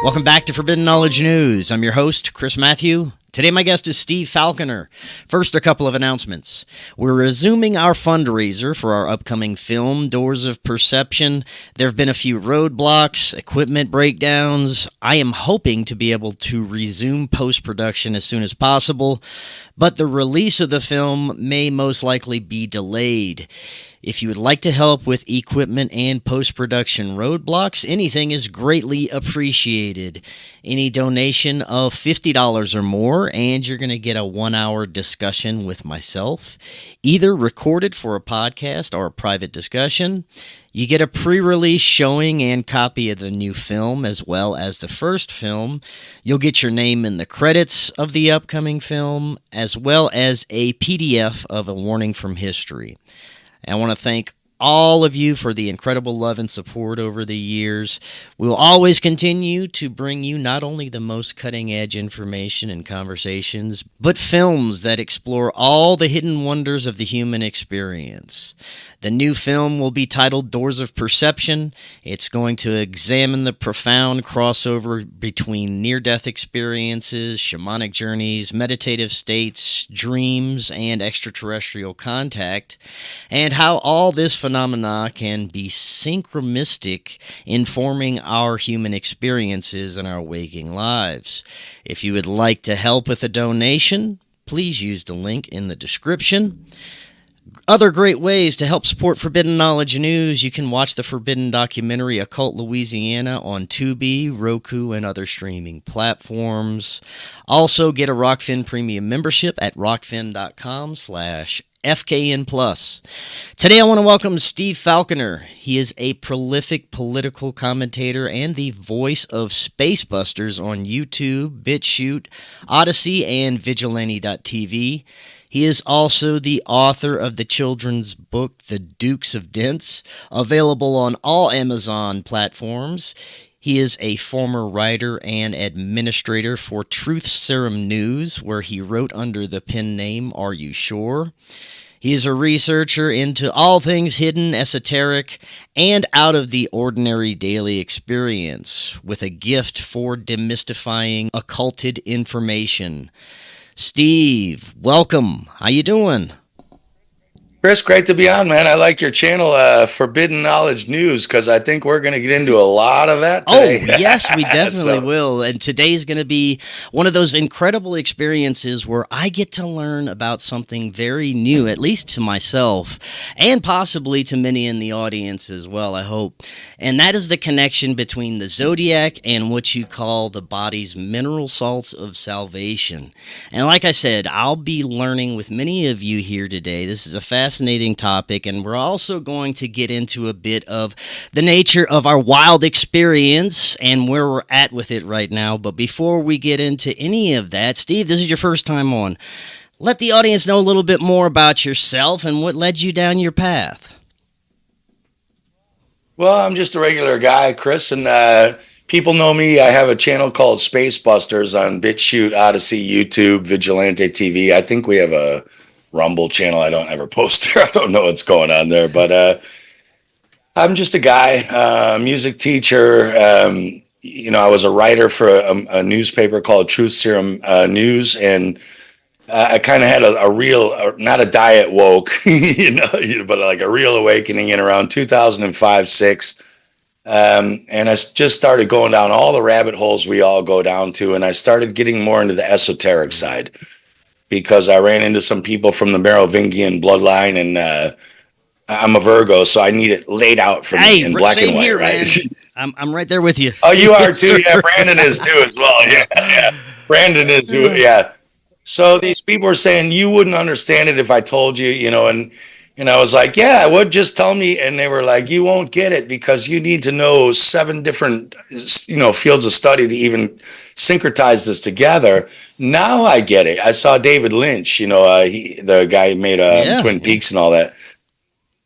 Welcome back to Forbidden Knowledge News. I'm your host, Chris Mathieu. Today, my guest is Steve Falconer. First, a couple of announcements. We're resuming our fundraiser for our upcoming film, Doors of Perception. There have been a few roadblocks, equipment breakdowns. I am hoping to be able to resume post-production as soon as possible, but the release of the film may most likely be delayed. If you would like to help with equipment and post-production roadblocks, anything is greatly appreciated. Any donation of $50 or more, and you're going to get a 1-hour discussion with myself, either recorded for a podcast or a private discussion. You get a pre-release showing and copy of the new film, as well as the first film. You'll get your name in the credits of the upcoming film, as well as a PDF of a warning from history. I want to thank all of you for the incredible love and support over the years. We will always continue to bring you not only the most cutting-edge information and conversations, but films that explore all the hidden wonders of the human experience. The new film will be titled Doors of Perception. It's going to examine the profound crossover between near-death experiences, shamanic journeys, meditative states, dreams, and extraterrestrial contact, and how all this phenomena can be synchronistic in forming our human experiences in our waking lives. If you would like to help with a donation, please use the link in the description. Other great ways to help support Forbidden Knowledge News: you can watch the Forbidden documentary Occult Louisiana on Tubi, Roku, and other streaming platforms. Also, get a Rockfin Premium membership at rockfin.com/FKN+. Today I want to welcome Steve Falconer. He is a prolific political commentator and the voice of Spacebusters on YouTube, BitChute, Odyssey, and Vigilante TV. He is also the author of the children's book, The Dukes of Dents, available on all Amazon platforms. He is a former writer and administrator for Truth Serum News, where he wrote under the pen name Are You Sure? He is a researcher into all things hidden, esoteric, and out of the ordinary daily experience, with a gift for demystifying occulted information. Steve, welcome. How you doing? Chris, great to be on, man. I like your channel, Forbidden Knowledge News, because I think we're going to get into a lot of that today. Oh, yes, we definitely will. And today's going to be one of those incredible experiences where I get to learn about something very new, at least to myself, and possibly to many in the audience as well, I hope. And that is the connection between the Zodiac and what you call the body's mineral salts of salvation. And like I said, I'll be learning with many of you here today. This is a fascinating topic, and we're also going to get into a bit of the nature of our wild experience and where we're at with it right now. But before we get into any of that, Steve, this is your first time on. Let the audience know a little bit more about yourself and what led you down your path. Well, I'm just a regular guy, Chris, and people know me. I have a channel called Spacebusters on BitChute, Odyssey, YouTube, Vigilante TV. I think we have a Rumble channel. I don't ever post there. I don't know what's going on there, but I'm just a guy, music teacher. I was a writer for a newspaper called Truth Serum News, and I kind of had a real, not a diet woke, but like a real awakening in around 2005-06. And I just started going down all the rabbit holes we all go down to, and I started getting more into the esoteric side, because I ran into some people from the Merovingian bloodline, and I'm a Virgo, so I need it laid out for me in black and white. Here, right? I'm right there with you. Oh, you are too? Yeah, Brandon is too as well. Yeah. Brandon is too, yeah. So these people were saying, you wouldn't understand it if I told you, and I was like, yeah, I would, just tell me. And they were like, you won't get it because you need to know 7 different, fields of study to even syncretize this together. Now I get it. I saw David Lynch, the guy who made Twin Peaks and all that.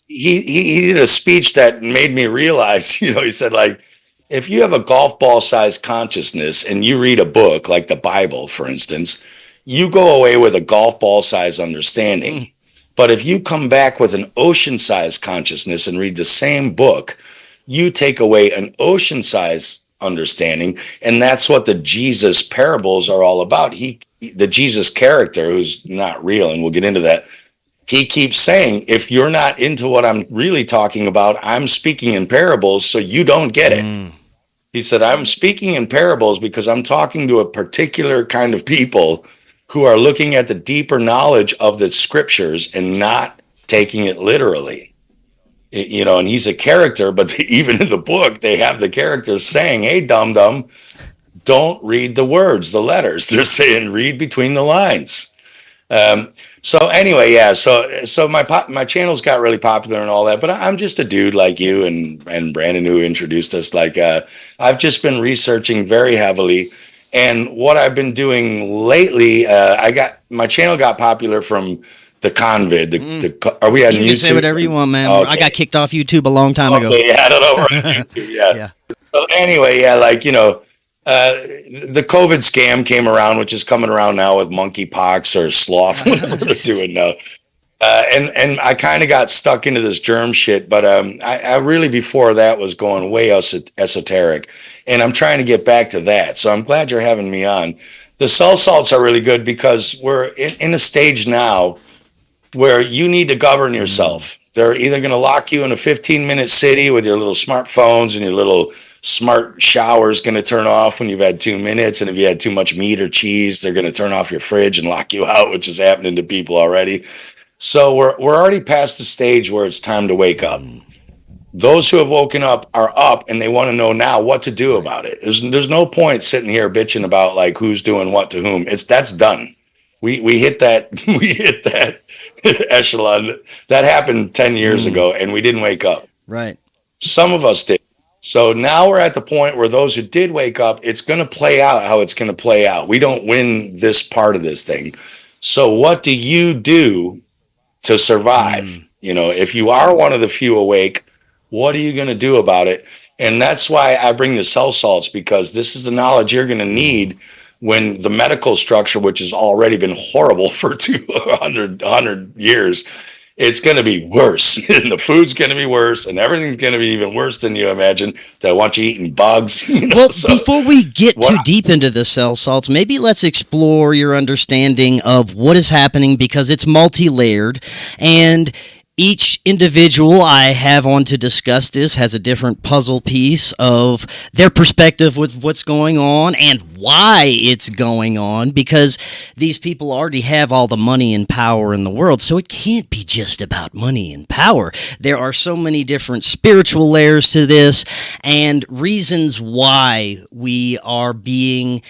He did a speech that made me realize, he said, like, if you have a golf ball sized consciousness and you read a book like the Bible, for instance, you go away with a golf ball size understanding. But if you come back with an ocean-sized consciousness and read the same book, you take away an ocean-sized understanding. And that's what the Jesus parables are all about. The Jesus character, who's not real, and we'll get into that, he keeps saying, if you're not into what I'm really talking about, I'm speaking in parables, so you don't get it. He said, I'm speaking in parables because I'm talking to a particular kind of people who are looking at the deeper knowledge of the scriptures and not taking it literally. And he's a character, but even in the book, they have the characters saying, hey, dum-dum, don't read the words, the letters. They're saying, read between the lines. So anyway, yeah. So my channel's got really popular and all that, but I'm just a dude like you and Brandon, who introduced us. Like, I've just been researching very heavily, and what I've been doing lately, my channel got popular from the Convid. Are we on YouTube? You can say whatever you want, man. Okay. I got kicked off YouTube a long time ago. Yeah, I don't know. Right? Yeah. So anyway, yeah, like, the COVID scam came around, which is coming around now with monkeypox or sloth, whatever they're doing now. And I kind of got stuck into this germ shit, but I really, before that, was going way esoteric, and I'm trying to get back to that. So I'm glad you're having me on. The cell salts are really good because we're in a stage now where you need to govern yourself. They're either going to lock you in a 15-minute city with your little smartphones, and your little smart shower is going to turn off when you've had 2 minutes. And if you had too much meat or cheese, they're going to turn off your fridge and lock you out, which is happening to people already. So we're already past the stage where it's time to wake up. Those who have woken up are up, and they want to know now what to do about it. There's no point sitting here bitching about like who's doing what to whom. That's done. We hit that echelon. That happened 10 years ago, and we didn't wake up. Right. Some of us did. So now we're at the point where those who did wake up, it's going to play out how it's going to play out. We don't win this part of this thing. So what do you do to survive? If you are one of the few awake, what are you going to do about it? And that's why I bring the cell salts, because this is the knowledge you're going to need when the medical structure, which has already been horrible for 100 years, it's going to be worse. And the food's going to be worse, and everything's going to be even worse than you imagine. They want you eating bugs. Well, before we get too deep into the cell salts, maybe let's explore your understanding of what is happening, because it's multi-layered, and each individual I have on to discuss this has a different puzzle piece of their perspective with what's going on and why it's going on, because these people already have all the money and power in the world, so it can't be just about money and power. There are so many different spiritual layers to this and reasons why we are being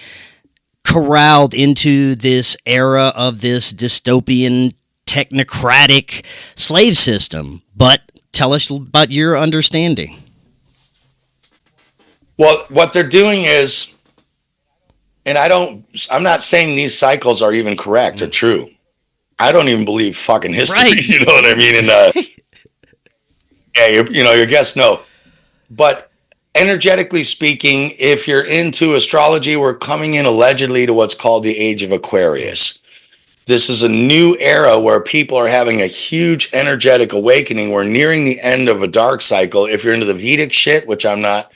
corralled into this era of this dystopian technocratic slave system. But tell us about your understanding. Well, what they're doing is, and I'm not saying these cycles are even correct or true. I don't even believe fucking history. Right. You know what I mean? And yeah, your guests know. But energetically speaking, if you're into astrology, we're coming in allegedly to what's called the Age of Aquarius. This is a new era where people are having a huge energetic awakening. We're nearing the end of a dark cycle. If you're into the Vedic shit, which I'm not,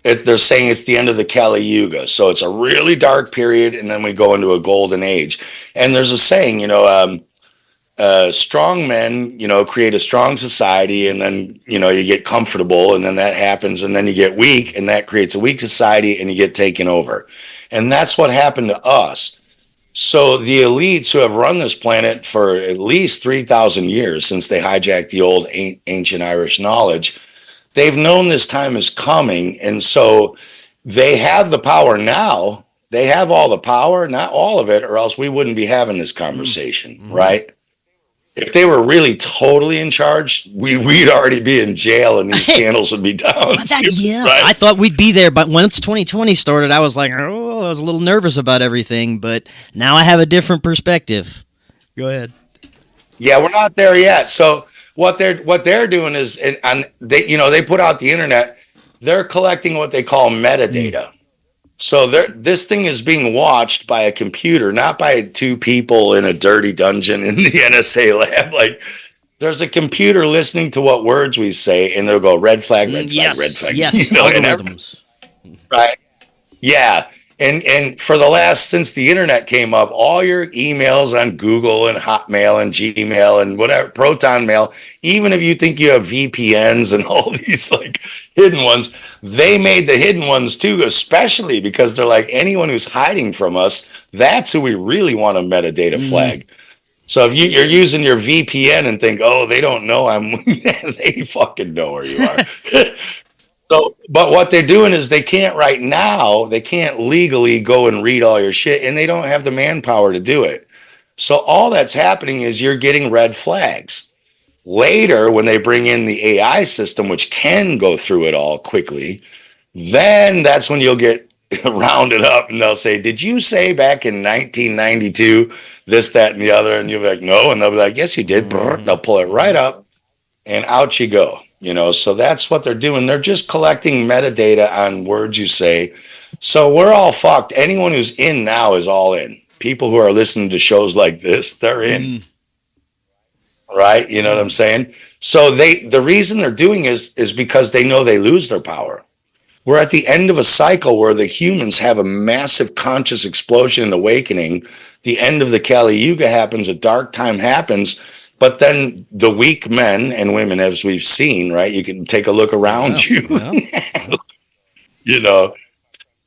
they're saying it's the end of the Kali Yuga. So it's a really dark period, and then we go into a golden age. And there's a saying, strong men, create a strong society, and then, you get comfortable, and then that happens, and then you get weak, and that creates a weak society, and you get taken over. And that's what happened to us. So the elites who have run this planet for at least 3,000 years, since they hijacked the old ancient Irish knowledge, they've known this time is coming. And so they have the power now. They have all the power, not all of it, or else we wouldn't be having this conversation, right? If they were really totally in charge, we'd already be in jail and these channels would be down. Yeah, right? I thought we'd be there, but once 2020 started, I was like, I was a little nervous about everything, but now I have a different perspective. Go ahead. Yeah, we're not there yet. So what they're doing is, and they put out the internet. They're collecting what they call metadata. So this thing is being watched by a computer, not by two people in a dirty dungeon in the NSA lab. Like, there's a computer listening to what words we say, and they'll go red flag, red flag, red flag. Yes, algorithms. right? Yeah. And for the last, since the internet came up, all your emails on Google and Hotmail and Gmail and whatever, Proton Mail, even if you think you have VPNs and all these like hidden ones, they made the hidden ones too, especially because they're like, anyone who's hiding from us, that's who we really want a metadata flag. So if you're using your VPN and think, oh, they don't know I'm, they fucking know where you are. So, but what they're doing is they can't right now, they can't legally go and read all your shit, and they don't have the manpower to do it. So all that's happening is you're getting red flags. Later, when they bring in the AI system, which can go through it all quickly, then that's when you'll get rounded up and they'll say, did you say back in 1992 this, that, and the other? And you'll be like, no. And they'll be like, yes, you did. They'll pull it right up and out you go. So that's what they're doing. They're just collecting metadata on words you say. So we're all fucked. Anyone who's in now is all in. People who are listening to shows like this, they're in. Right? You know what I'm saying? So the reason they're doing is because they know they lose their power. We're at the end of a cycle where the humans have a massive conscious explosion and awakening. The end of the Kali Yuga happens, a dark time happens. But then the weak men and women, as we've seen, right? You can take a look around you. Yeah.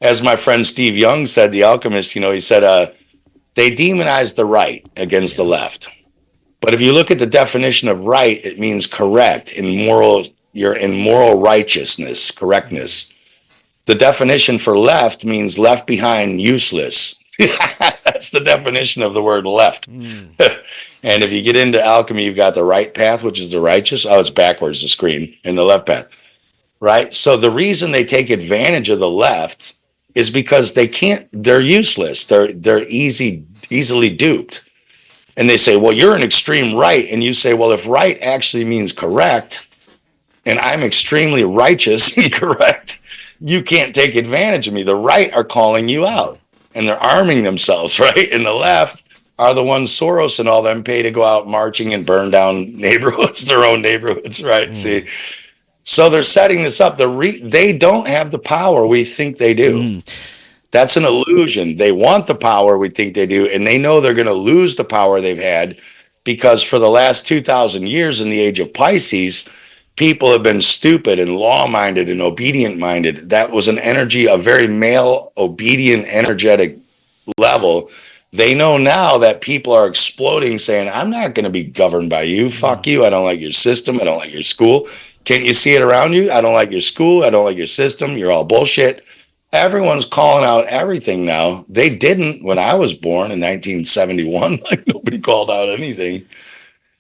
As my friend Steve Young said, the alchemist, he said, they demonize the right against the left. But if you look at the definition of right, it means correct you're in moral righteousness, correctness. The definition for left means left behind, useless. That's the definition of the word left. And if you get into alchemy, you've got the right path, which is the righteous. Oh, it's backwards, the screen, and the left path, right? So the reason they take advantage of the left is because they're useless. They're easily duped. And they say, well, you're an extreme right. And you say, well, if right actually means correct, and I'm extremely righteous and correct, you can't take advantage of me. The right are calling you out, and they're arming themselves, right? And the left are the ones Soros and all them pay to go out marching and burn down neighborhoods, their own neighborhoods, right? See, so they're setting this up. They don't have the power we think they do. That's an illusion. They want the power we think they do, and they know they're going to lose the power they've had because for the last 2,000 years in the age of Pisces, people have been stupid and law-minded and obedient-minded. That was an energy, a very male, obedient, energetic level. They know now that people are exploding saying, I'm not going to be governed by you. Fuck you. I don't like your system. I don't like your school. Can't you see it around you? I don't like your school. I don't like your system. You're all bullshit. Everyone's calling out everything now. They didn't when I was born in 1971. Like nobody called out anything.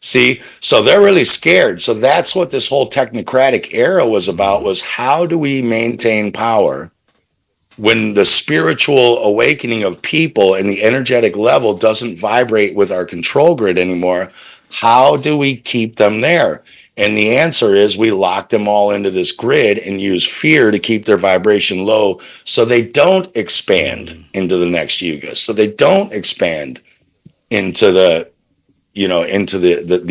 See, so they're really scared. So that's what this whole technocratic era was about, was how do we maintain power when the spiritual awakening of people and the energetic level doesn't vibrate with our control grid anymore? How do we keep them there? And the answer is we lock them all into this grid and use fear to keep their vibration low so they don't expand into the next yuga. So they don't expand into the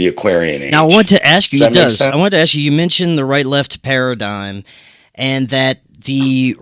Aquarian age. Now, I want to ask you, I want to ask you, you mentioned the right-left paradigm and that the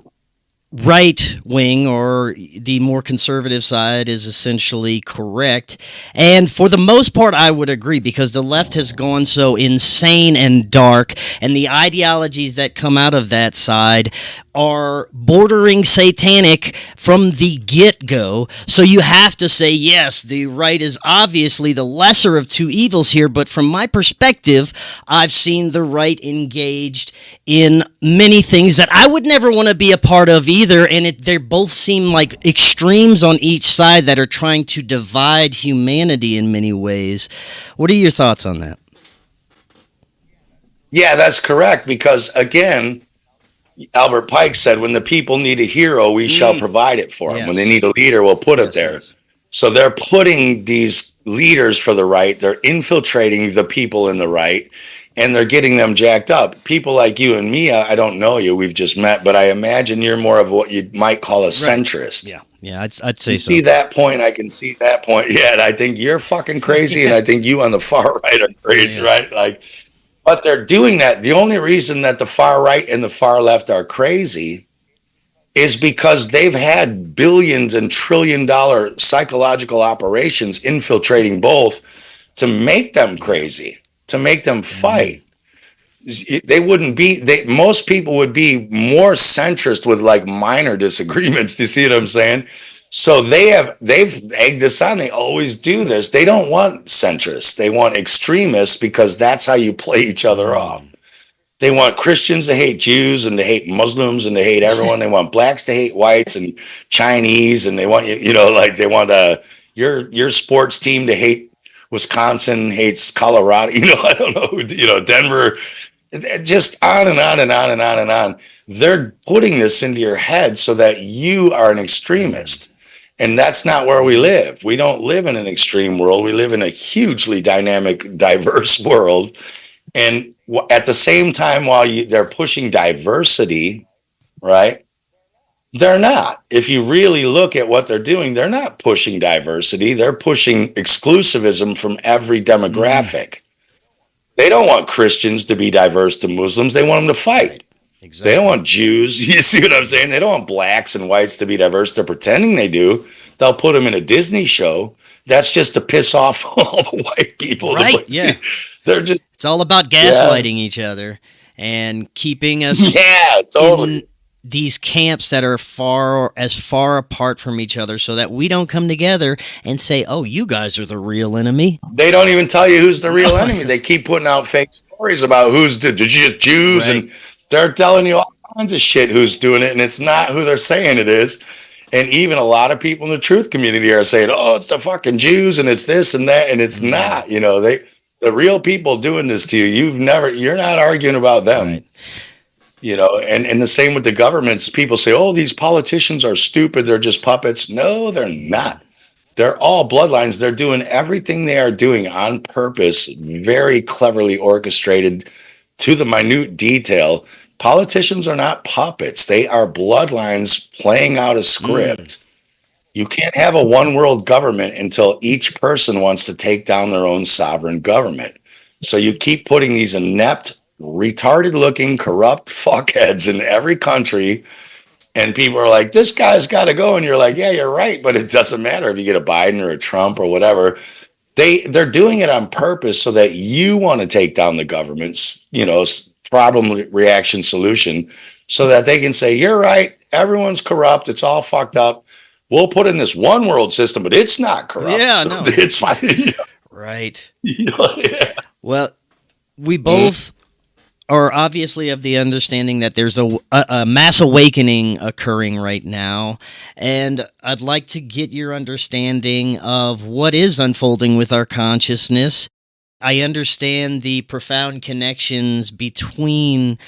right wing or the more conservative side is essentially correct. And for the most part, I would agree because the left has gone so insane and dark, and the ideologies that come out of that side are bordering satanic from the get-go. So you have to say, yes, the right is obviously the lesser of two evils here, but from my perspective, I've seen the right engaged in many things that I would never want to be a part of either, and they both seem like extremes on each side that are trying to divide humanity in many ways. What are your thoughts on that? Yeah, that's correct, because again, Albert Pike said, when the people need a hero, we shall provide it for them. Yes. When they need a leader, we'll put it there. Yes. So they're putting these leaders for the right, they're infiltrating the people in the right, and they're getting them jacked up. People like you and me, I don't know you, we've just met, but I imagine you're more of what you might call a centrist. Yeah, I'd say so. See that point? I can see that point. Yeah, and I think you're fucking crazy, and I think you on the far right are crazy, right? Like, but they're doing that. The only reason that the far right and the far left are crazy is because they've had billions and $1 trillion psychological operations infiltrating both to make them crazy, to make them fight. They wouldn't be, most people would be more centrist with like minor disagreements. Do you see what I'm saying? So they've egged us on. They always do this. They don't want centrists. They want extremists because that's how you play each other off. They want Christians to hate Jews and to hate Muslims and to hate everyone. They want blacks to hate whites and Chinese, and they want they want your sports team to hate Wisconsin, hates Colorado. I don't know. Denver. Just on and on and on and on and on. They're putting this into your head so that you are an extremist. And that's not where we live. We don't live in an extreme world. We live in a hugely dynamic, diverse world. And at the same time, while they're pushing diversity, right? They're not. If you really look at what they're doing, they're not pushing diversity. They're pushing exclusivism from every demographic. They don't want Christians to be diverse to Muslims. They want them to fight. Right. Exactly. They don't want Jews. You see what I'm saying? They don't want blacks and whites to be diverse. They're pretending they do. They'll put them in a Disney show. That's just to piss off all the white people. Right, yeah. They're just. It's all about gaslighting each other and keeping us totally. in these camps that are far apart from each other so that we don't come together and say, oh, you guys are the real enemy. They don't even tell you who's the real enemy. They keep putting out fake stories about who's the Jews, right. And they're telling you all kinds of shit who's doing it, and it's not who they're saying it is. And even a lot of people in the truth community are saying, oh, it's the fucking Jews, and it's this and that, and it's not. The real people doing this to you, you're not arguing about them. Right. And the same with the governments. People say, oh, these politicians are stupid. They're just puppets. No, they're not. They're all bloodlines. They're doing everything they are doing on purpose, very cleverly orchestrated to the minute detail. Politicians are not puppets. They are bloodlines playing out a script. You can't have a one world government until each person wants to take down their own sovereign government. So you keep putting these inept, retarded looking, corrupt fuckheads in every country. And people are like, this guy's got to go. And you're like, yeah, you're right. But it doesn't matter if you get a Biden or a Trump or whatever. They're doing it on purpose so that you want to take down the government's, problem reaction solution so that they can say, you're right. Everyone's corrupt. It's all fucked up. We'll put in this one world system, but it's not corrupt. Yeah, no. It's fine. Right. Yeah. Well, we both are obviously of the understanding that there's a mass awakening occurring right now, and I'd like to get your understanding of what is unfolding with our consciousness. I understand the profound connections between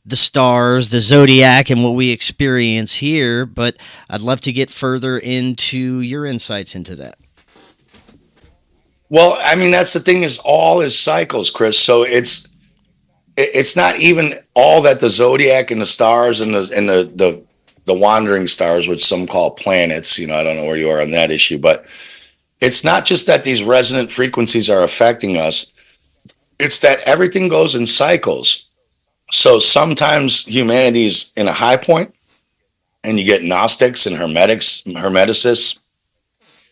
the stars, the Zodiac, and what we experience here, but I'd love to get further into your insights into that. Well, I mean, that's the thing, is all is cycles, Chris. So it's not even all that the Zodiac and the stars and the wandering stars, which some call planets. I don't know where you are on that issue, but it's not just that these resonant frequencies are affecting us. It's that everything goes in cycles. So sometimes humanity's in a high point, and you get Gnostics and Hermeticists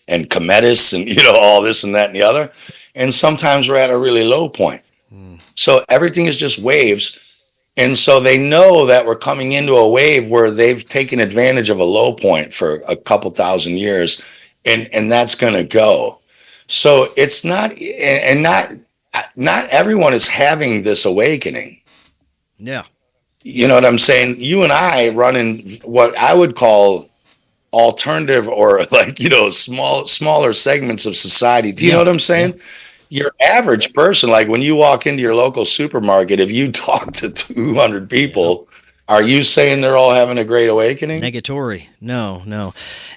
and Cometists and, all this and that and the other. And sometimes we're at a really low point. So everything is just waves. And so they know that we're coming into a wave where they've taken advantage of a low point for a couple thousand years, and that's going to go. So it's not, and not everyone is having this awakening. Yeah. You know what I'm saying? You and I run in what I would call alternative or smaller segments of society. Do you know what I'm saying? Yeah. Your average person, like when you walk into your local supermarket, if you talk to 200 people, are you saying they're all having a great awakening? Negatory. No.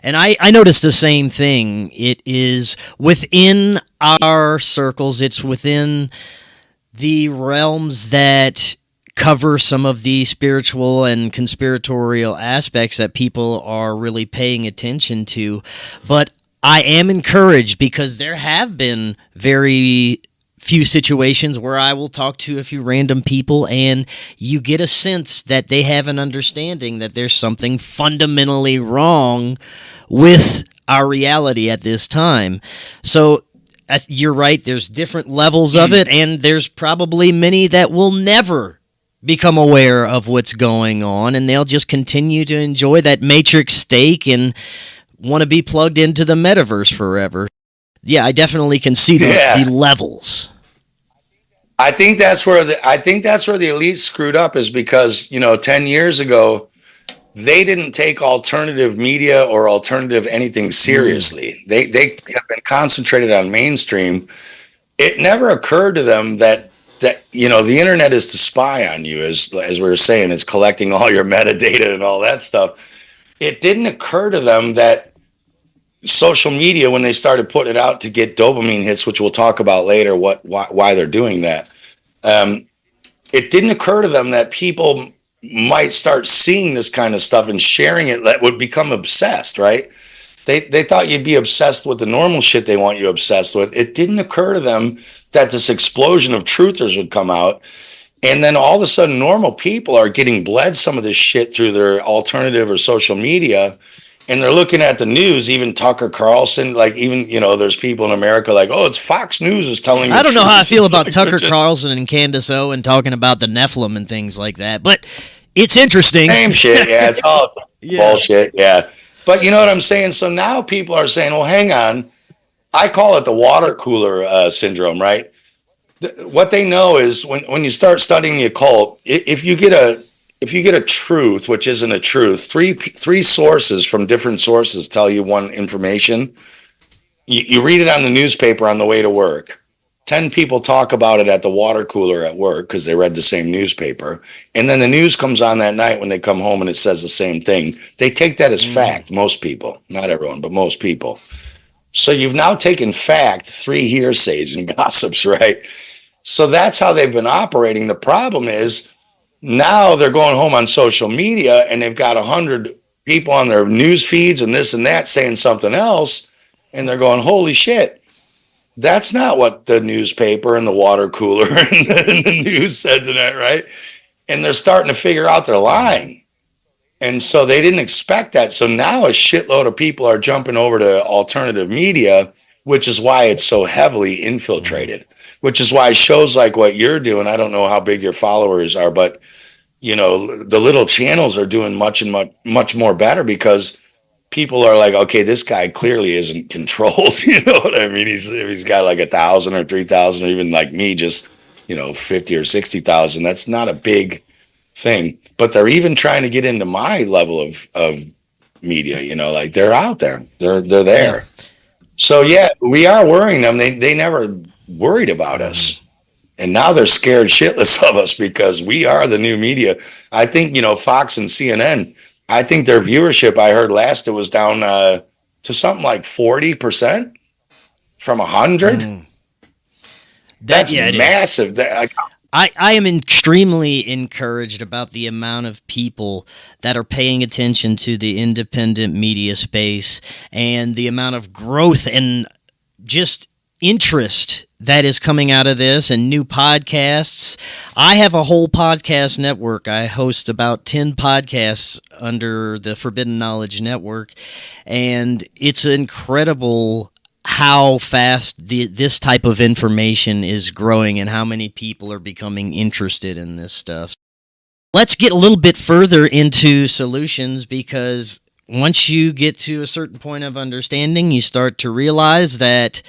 And I noticed the same thing. It is within our circles. It's within the realms that cover some of the spiritual and conspiratorial aspects that people are really paying attention to. But I am encouraged because there have been very few situations where I will talk to a few random people, and you get a sense that they have an understanding that there's something fundamentally wrong with our reality at this time. So you're right, there's different levels of it, and there's probably many that will never become aware of what's going on, and they'll just continue to enjoy that Matrix steak and want to be plugged into the metaverse forever. Yeah, I definitely can see the levels. I think that's where the elite screwed up, is because 10 years ago they didn't take alternative media or alternative anything seriously. They have been concentrated on mainstream. It never occurred to them that the internet is to spy on you, as we were saying, it's collecting all your metadata and all that stuff. It didn't occur to them that social media, when they started putting it out to get dopamine hits, which we'll talk about later, why they're doing that. It didn't occur to them that people might start seeing this kind of stuff and sharing it, that would become obsessed, right? They thought you'd be obsessed with the normal shit they want you obsessed with. It didn't occur to them that this explosion of truthers would come out. And then all of a sudden, normal people are getting bled some of this shit through their alternative or social media. And they're looking at the news, even Tucker Carlson, like even, there's people in America like, oh, it's Fox News is telling me. I don't know how I feel about Tucker Carlson and Candace Owen talking about the Nephilim and things like that, but it's interesting. Same shit, yeah, it's all bullshit, yeah. But you know what I'm saying? So now people are saying, well, hang on. I call it the water cooler syndrome, right? What they know is when you start studying the occult, if you get a truth, which isn't a truth, three sources from different sources tell you one information. You read it on the newspaper on the way to work. 10 people talk about it at the water cooler at work because they read the same newspaper. And then the news comes on that night when they come home and it says the same thing. They take that as fact, most people. Not everyone, but most people. So you've now taken fact, 3 hearsays and gossips, right? So that's how they've been operating. The problem is, now they're going home on social media and they've got 100 people on their news feeds and this and that saying something else. And they're going, holy shit, that's not what the newspaper and the water cooler and the news said tonight, right? And they're starting to figure out they're lying. And so they didn't expect that. So now a shitload of people are jumping over to alternative media, which is why it's so heavily infiltrated. Which is why shows like what you're doing, I don't know how big your followers are, but the little channels are doing much more better because people are like, okay, this guy clearly isn't controlled. You know what I mean? He's got like 1,000 or 3,000, or even like me, just 50 or 60,000. That's not a big thing. But they're even trying to get into my level of media. Like they're out there, they're there. Yeah. So yeah, we are worrying them. They never worried about us, and now they're scared shitless of us because we are the new media. I think Fox and CNN, I think their viewership, I heard last, it was down to something like 40% from 100. That's massive. I am extremely encouraged about the amount of people that are paying attention to the independent media space and the amount of growth and just interest that is coming out of this, and new podcasts. I have a whole podcast network. I host about 10 podcasts under the Forbidden Knowledge Network, and it's incredible how fast this type of information is growing and how many people are becoming interested in this stuff. Let's get a little bit further into solutions, because once you get to a certain point of understanding, you start to realize that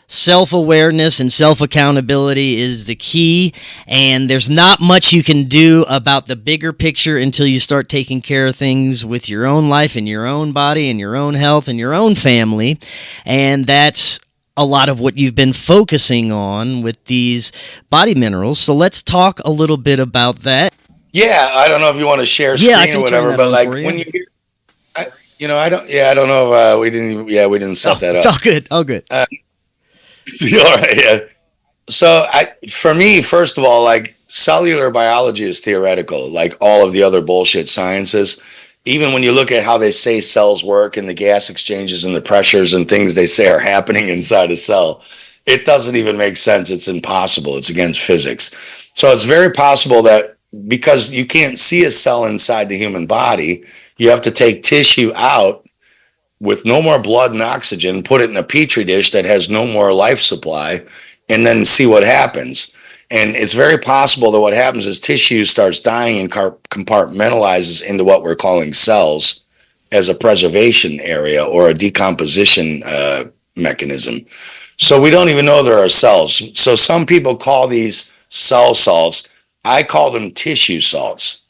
self-awareness and self-accountability is the key, and there's not much you can do about the bigger picture until you start taking care of things with your own life and your own body and your own health and your own family, and that's a lot of what you've been focusing on with these body minerals. So let's talk a little bit about that. Yeah, I don't know if you want to share screen or whatever, but like when you hear, I don't know if we didn't set that up. It's all good. All good. All right, yeah. So for me, first of all, like cellular biology is theoretical, like all of the other bullshit sciences. Even when you look at how they say cells work and the gas exchanges and the pressures and things they say are happening inside a cell, It doesn't even make sense. It's impossible. It's against physics. So it's very possible that because you can't see a cell inside the human body, you have to take tissue out with no more blood and oxygen, put it in a petri dish that has no more life supply, and then see what happens. And it's very possible that what happens is tissue starts dying and compartmentalizes into what we're calling cells as a preservation area or a decomposition mechanism. So we don't even know there are cells. So some people call these cell salts. I call them tissue salts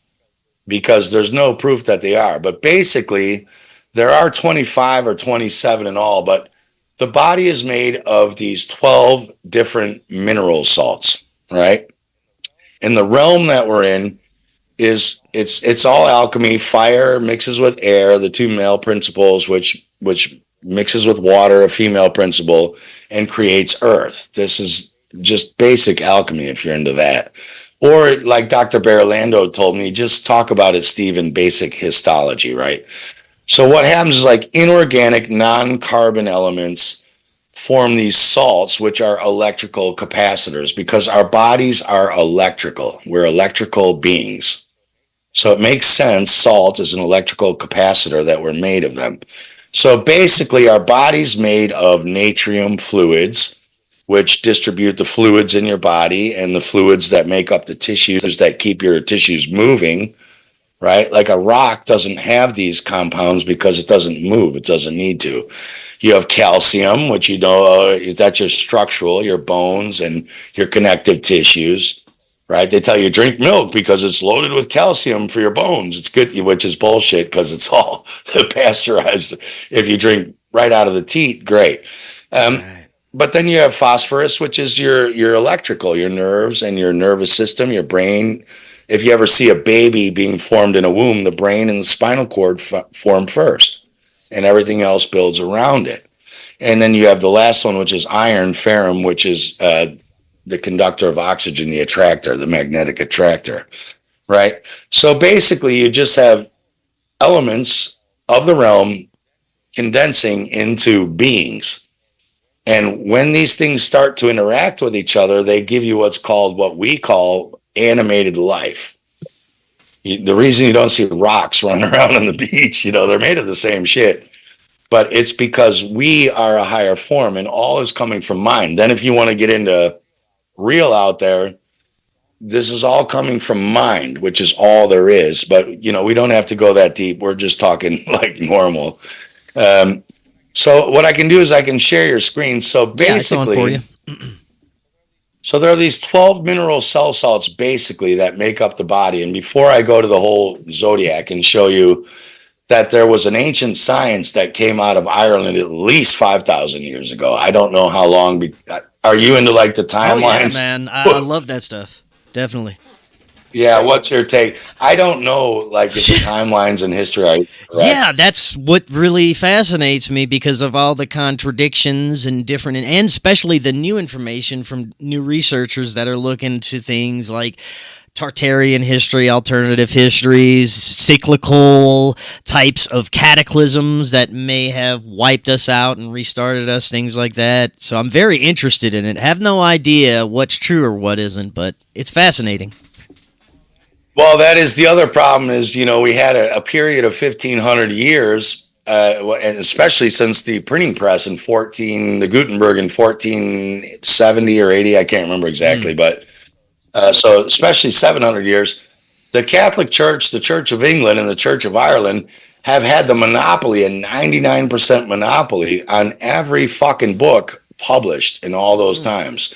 because there's no proof that they are. But basically, there are 25 or 27 in all, but the body is made of these 12 different mineral salts, right? And the realm that we're in is it's all alchemy. Fire mixes with air, the two male principles, which mixes with water, a female principle, and creates earth. This is just basic alchemy if you're into that. Or like Dr. Berlando told me, just talk about it, Steve, in basic histology, right? So what happens is like inorganic non-carbon elements form these salts, which are electrical capacitors because our bodies are electrical. We're electrical beings. So it makes sense. Salt is an electrical capacitor that we're made of them. So basically our body's made of natrium fluids, which distribute the fluids in your body and the fluids that make up the tissues that keep your tissues moving. Right? Like a rock doesn't have these compounds because it doesn't move. It doesn't need to. You have calcium, which that's your structural, your bones and your connective tissues, right? They tell you drink milk because it's loaded with calcium for your bones. It's good, which is bullshit because it's all pasteurized. If you drink right out of the teat, great. But then you have phosphorus, which is your electrical, your nerves and your nervous system, your brain. If you ever see a baby being formed in a womb, the brain and the spinal cord form first, and everything else builds around it. And then you have the last one, which is iron, ferrum, which is the conductor of oxygen, the attractor, the magnetic attractor, right? So basically, you just have elements of the realm condensing into beings. And when these things start to interact with each other, they give you what we call animated life. The reason you don't see rocks running around on the beach, they're made of the same shit, but it's because we are a higher form and all is coming from mind. Then if you want to get into real out there, this is all coming from mind, which is all there is. But, we don't have to go that deep. We're just talking like normal. So what I can do is I can share your screen. So basically, yeah, it's on for you. So there are these 12 mineral cell salts basically that make up the body. And before I go to the whole Zodiac and show you that there was an ancient science that came out of Ireland at least 5,000 years ago. I don't know how long. Are you into like the timelines? Oh, yeah, man. I love that stuff. Definitely. Yeah, what's your take? I don't know, like, if the timelines in history are correct. Yeah, that's what really fascinates me because of all the contradictions and different, and especially the new information from new researchers that are looking to things like Tartarian history, alternative histories, cyclical types of cataclysms that may have wiped us out and restarted us, things like that. So I'm very interested in it. Have no idea what's true or what isn't, but it's fascinating. Well, that is the other problem is, we had a period of 1,500 years, and especially since the printing press the Gutenberg in 1470 or 80, I can't remember exactly, but so especially 700 years, the Catholic Church, the Church of England, and the Church of Ireland have had the monopoly, a 99% monopoly on every fucking book published in all those times.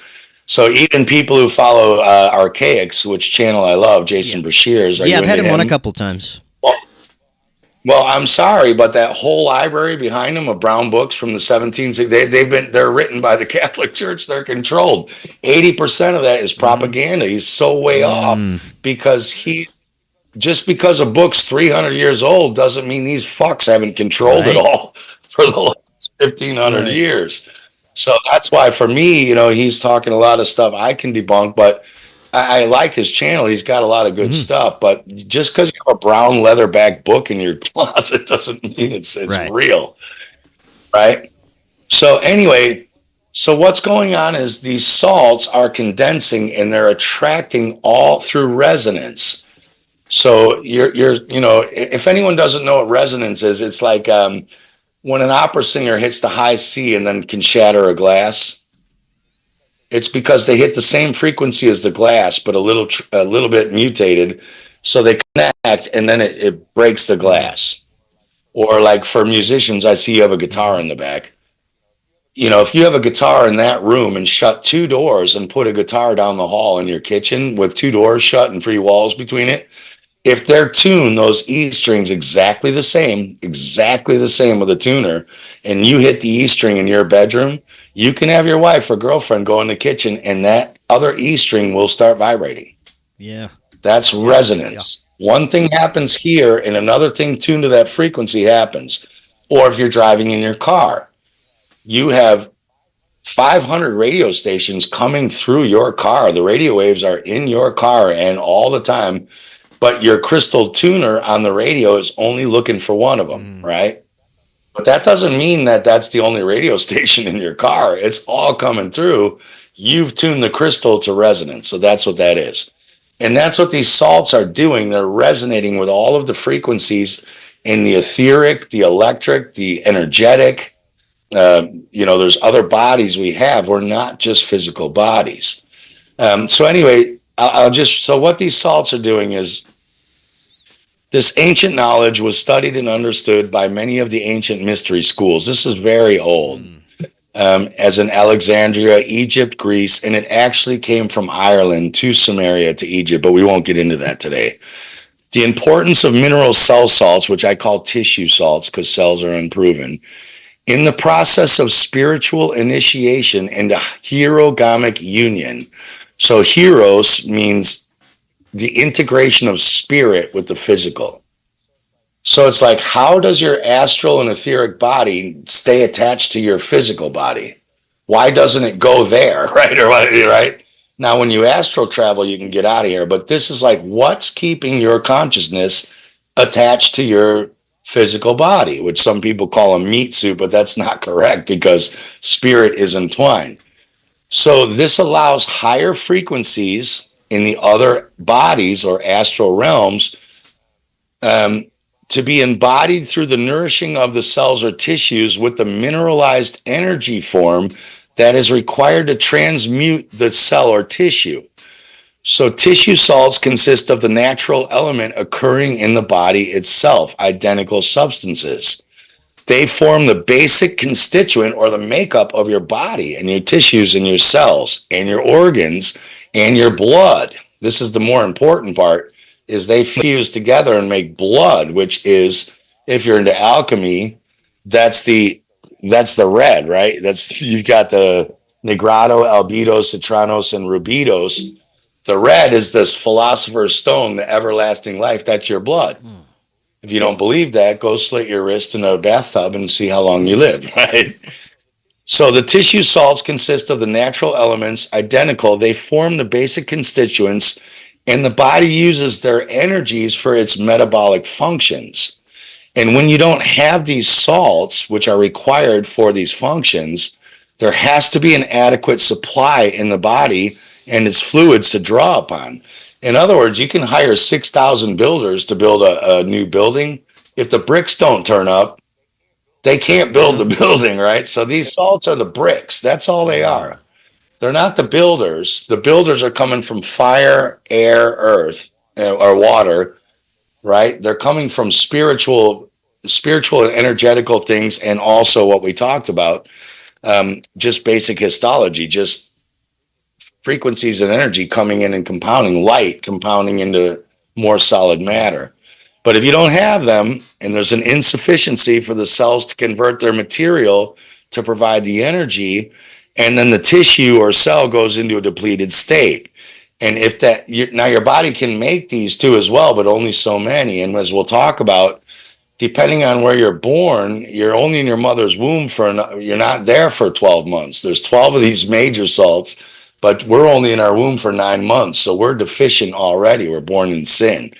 So even people who follow Archaics, which channel I love, Jason Brashears. Yeah, I've had him on a couple times. Well, I'm sorry, but that whole library behind them of brown books from the 17th, they're written by the Catholic Church. They're controlled. 80% of that is propaganda. He's so way off because just because a book's 300 years old doesn't mean these fucks haven't controlled it all for the last 1,500 years. So that's why for me, he's talking a lot of stuff I can debunk, but I like his channel. He's got a lot of good stuff, but just because you have a brown leatherback book in your closet doesn't mean it's real. Right. So anyway, So what's going on is these salts are condensing and they're attracting all through resonance. So if anyone doesn't know what resonance is, it's like when an opera singer hits the high C and then can shatter a glass. It's because they hit the same frequency as the glass, but a little bit mutated. So they connect and then it breaks the glass. Or like for musicians, I see you have a guitar in the back. If you have a guitar in that room and shut two doors and put a guitar down the hall in your kitchen with two doors shut and three walls between it, if they're tuned, those E strings exactly the same with a tuner, and you hit the E string in your bedroom, you can have your wife or girlfriend go in the kitchen and that other E string will start vibrating. Yeah. That's resonance. Yeah. One thing happens here and another thing tuned to that frequency happens. Or if you're driving in your car, you have 500 radio stations coming through your car. The radio waves are in your car and all the time, but your crystal tuner on the radio is only looking for one of them, right? But that doesn't mean that that's the only radio station in your car. It's all coming through. You've tuned the crystal to resonance. So that's what that is. And that's what these salts are doing. They're resonating with all of the frequencies in the etheric, the electric, the energetic. There's other bodies we have. We're not just physical bodies. So anyway, so what these salts are doing is this ancient knowledge was studied and understood by many of the ancient mystery schools. This is very old, as in Alexandria, Egypt, Greece, and it actually came from Ireland to Samaria to Egypt, but we won't get into that today. The importance of mineral cell salts, which I call tissue salts because cells are unproven, in the process of spiritual initiation into hierogamic union. So hieros means the integration of spirit with the physical. So it's like, how does your astral and etheric body stay attached to your physical body? Why doesn't it go there, right? Right? Now, when you astral travel, you can get out of here. But this is like, what's keeping your consciousness attached to your physical body, which some people call a meat suit, but that's not correct because spirit is entwined. So this allows higher frequencies in the other bodies or astral realms to be embodied through the nourishing of the cells or tissues with the mineralized energy form that is required to transmute the cell or tissue. So tissue salts consist of the natural element occurring in the body itself, identical substances. They form the basic constituent or the makeup of your body and your tissues and your cells and your organs and your blood. This is the more important part, is they fuse together and make blood, which is, if you're into alchemy, that's the red, right? You've got the Negrado, Albedo, Citranos, and Rubidos. The red is this philosopher's stone, the everlasting life. That's your blood. If you don't believe that, go slit your wrist in a bathtub and see how long you live, right? So the tissue salts consist of the natural elements, identical. They form the basic constituents, and the body uses their energies for its metabolic functions. And when you don't have these salts, which are required for these functions, there has to be an adequate supply in the body and its fluids to draw upon. In other words, you can hire 6,000 builders to build a new building. If the bricks don't turn up, they can't build the building, right? So these salts are the bricks. That's all they are. They're not the builders. The builders are coming from fire, air, earth, or water, right? They're coming from spiritual and energetical things, and also what we talked about, just basic histology, just frequencies and energy coming in and compounding, light compounding into more solid matter. But if you don't have them, and there's an insufficiency for the cells to convert their material to provide the energy, and then the tissue or cell goes into a depleted state. And if now your body can make these too as well, but only so many. And as we'll talk about, depending on where you're born, you're only in your mother's womb you're not there for 12 months. There's 12 of these major salts, but we're only in our womb for 9 months. So we're deficient already. We're born in sin.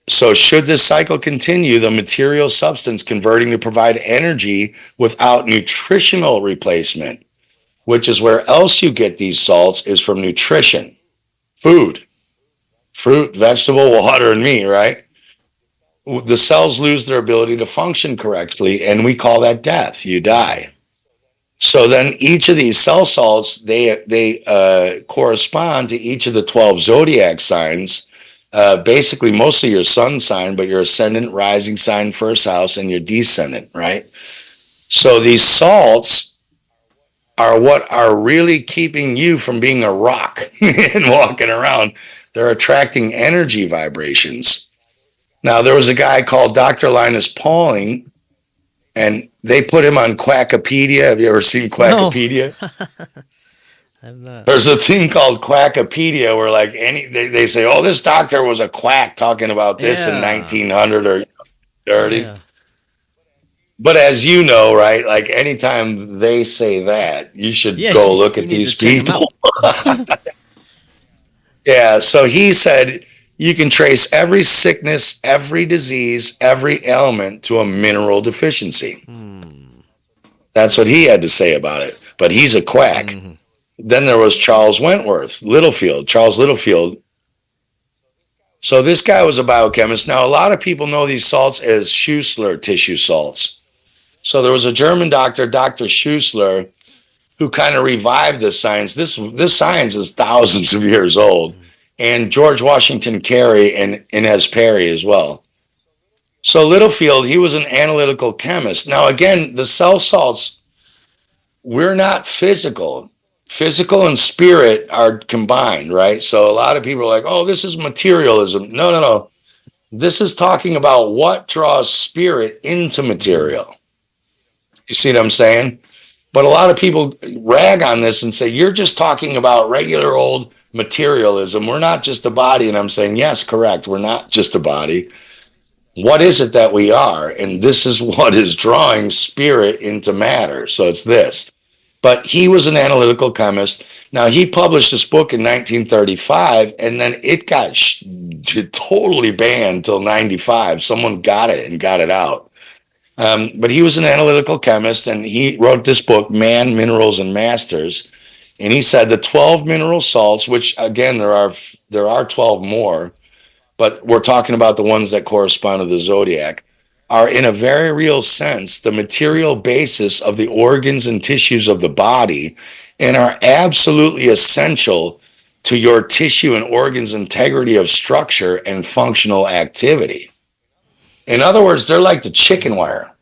So should this cycle continue, the material substance converting to provide energy without nutritional replacement which is where else you get these salts, is from nutrition, food, fruit, vegetable, water, and meat, right? The cells lose their ability to function correctly, and we call that death. You die. So then each of these cell salts, they correspond to each of the 12 zodiac signs, basically mostly your sun sign, but your ascendant, rising sign, first house, and your descendant, right? So these salts are what are really keeping you from being a rock and walking around. They're attracting energy vibrations. Now, there was a guy called Dr. Linus Pauling, and they put him on Quackopedia. Have you ever seen Quackopedia? No. I'm not. There's a thing called Quackopedia where like they say, oh, this doctor was a quack talking about this in 1900 or 30. Yeah. But as you know, right, like anytime they say that, you should go look at these people. Yeah, so he said you can trace every sickness, every disease, every ailment to a mineral deficiency. That's what he had to say about it. But he's a quack. Mm-hmm. Then there was Charles Littlefield. So this guy was a biochemist. Now, a lot of people know these salts as Schussler tissue salts. So there was a German doctor, Dr. Schussler, who kind of revived this science. This science is thousands of years old. And George Washington Carey and Inez Perry as well. So Littlefield, he was an analytical chemist. Now, again, the cell salts, we're not physical. Physical and spirit are combined, right? So a lot of people are like, oh, this is materialism. No. This is talking about what draws spirit into material. You see what I'm saying? But a lot of people rag on this and say, you're just talking about regular old materialism. We're not just a body. And I'm saying, yes, correct. We're not just a body. What is it that we are? And this is what is drawing spirit into matter. So it's this. But he was an analytical chemist. Now, he published this book in 1935, and then it got totally banned till 95. Someone got it and got it out. But he was an analytical chemist, and he wrote this book, Man, Minerals, and Masters. And he said the 12 mineral salts, which, again, there are 12 more, but we're talking about the ones that correspond to the zodiac, are in a very real sense the material basis of the organs and tissues of the body and are absolutely essential to your tissue and organs' integrity of structure and functional activity. In other words, they're like the chicken wire.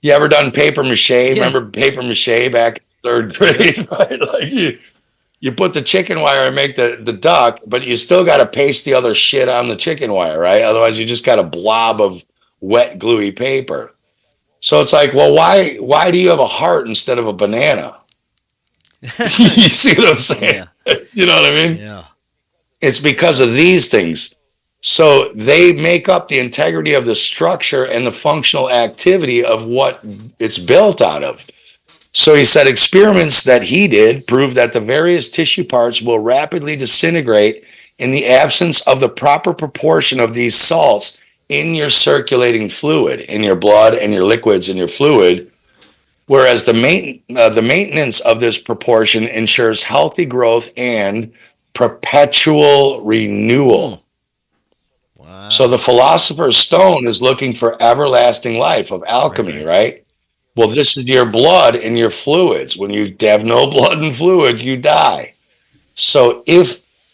You ever done paper mache? Yeah. Remember paper mache back in third grade? Right? Like you put the chicken wire and make the duck, but you still got to paste the other shit on the chicken wire, right? Otherwise, you just got a blob of wet, gluey paper. So it's like, well, why do you have a heart instead of a banana? You see what I'm saying? Yeah. You know what I mean? Yeah. It's because of these things. So they make up the integrity of the structure and the functional activity of what it's built out of. So he said experiments that he did proved that the various tissue parts will rapidly disintegrate in the absence of the proper proportion of these salts in your circulating fluid, in your blood and your liquids and your fluid, whereas the maintenance of this proportion ensures healthy growth and perpetual renewal. Wow. So the philosopher's stone is looking for everlasting life of alchemy, right? Well, this is your blood and your fluids. When you have no blood and fluid, you die. So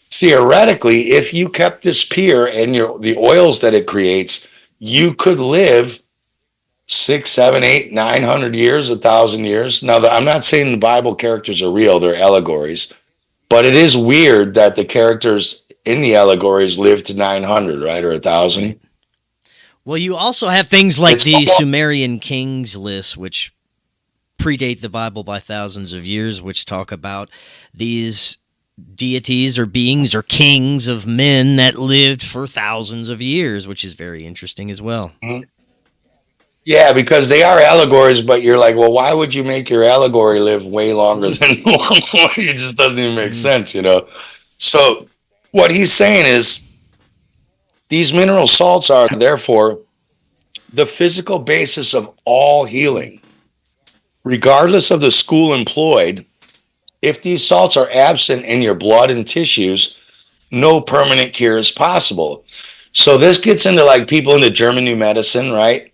theoretically, if you kept this pure and the oils that it creates, you could live 6, 7, 8, 900 years, 1,000 years. Now, I'm not saying the Bible characters are real. They're allegories. But it is weird that the characters in the allegories live to 900, right, or 1,000. Well, you also have things like the Sumerian kings list, which predate the Bible by thousands of years, which talk about these deities or beings or kings of men that lived for thousands of years, which is very interesting as well. Mm-hmm. Yeah, because they are allegories, but you're like, well, why would you make your allegory live way longer than normal? It just doesn't even make sense, you know? So what he's saying is these mineral salts are, therefore, the physical basis of all healing. regardless of the school employed, if these salts are absent in your blood and tissues, no permanent cure is possible. So this gets into like people into German new medicine, right?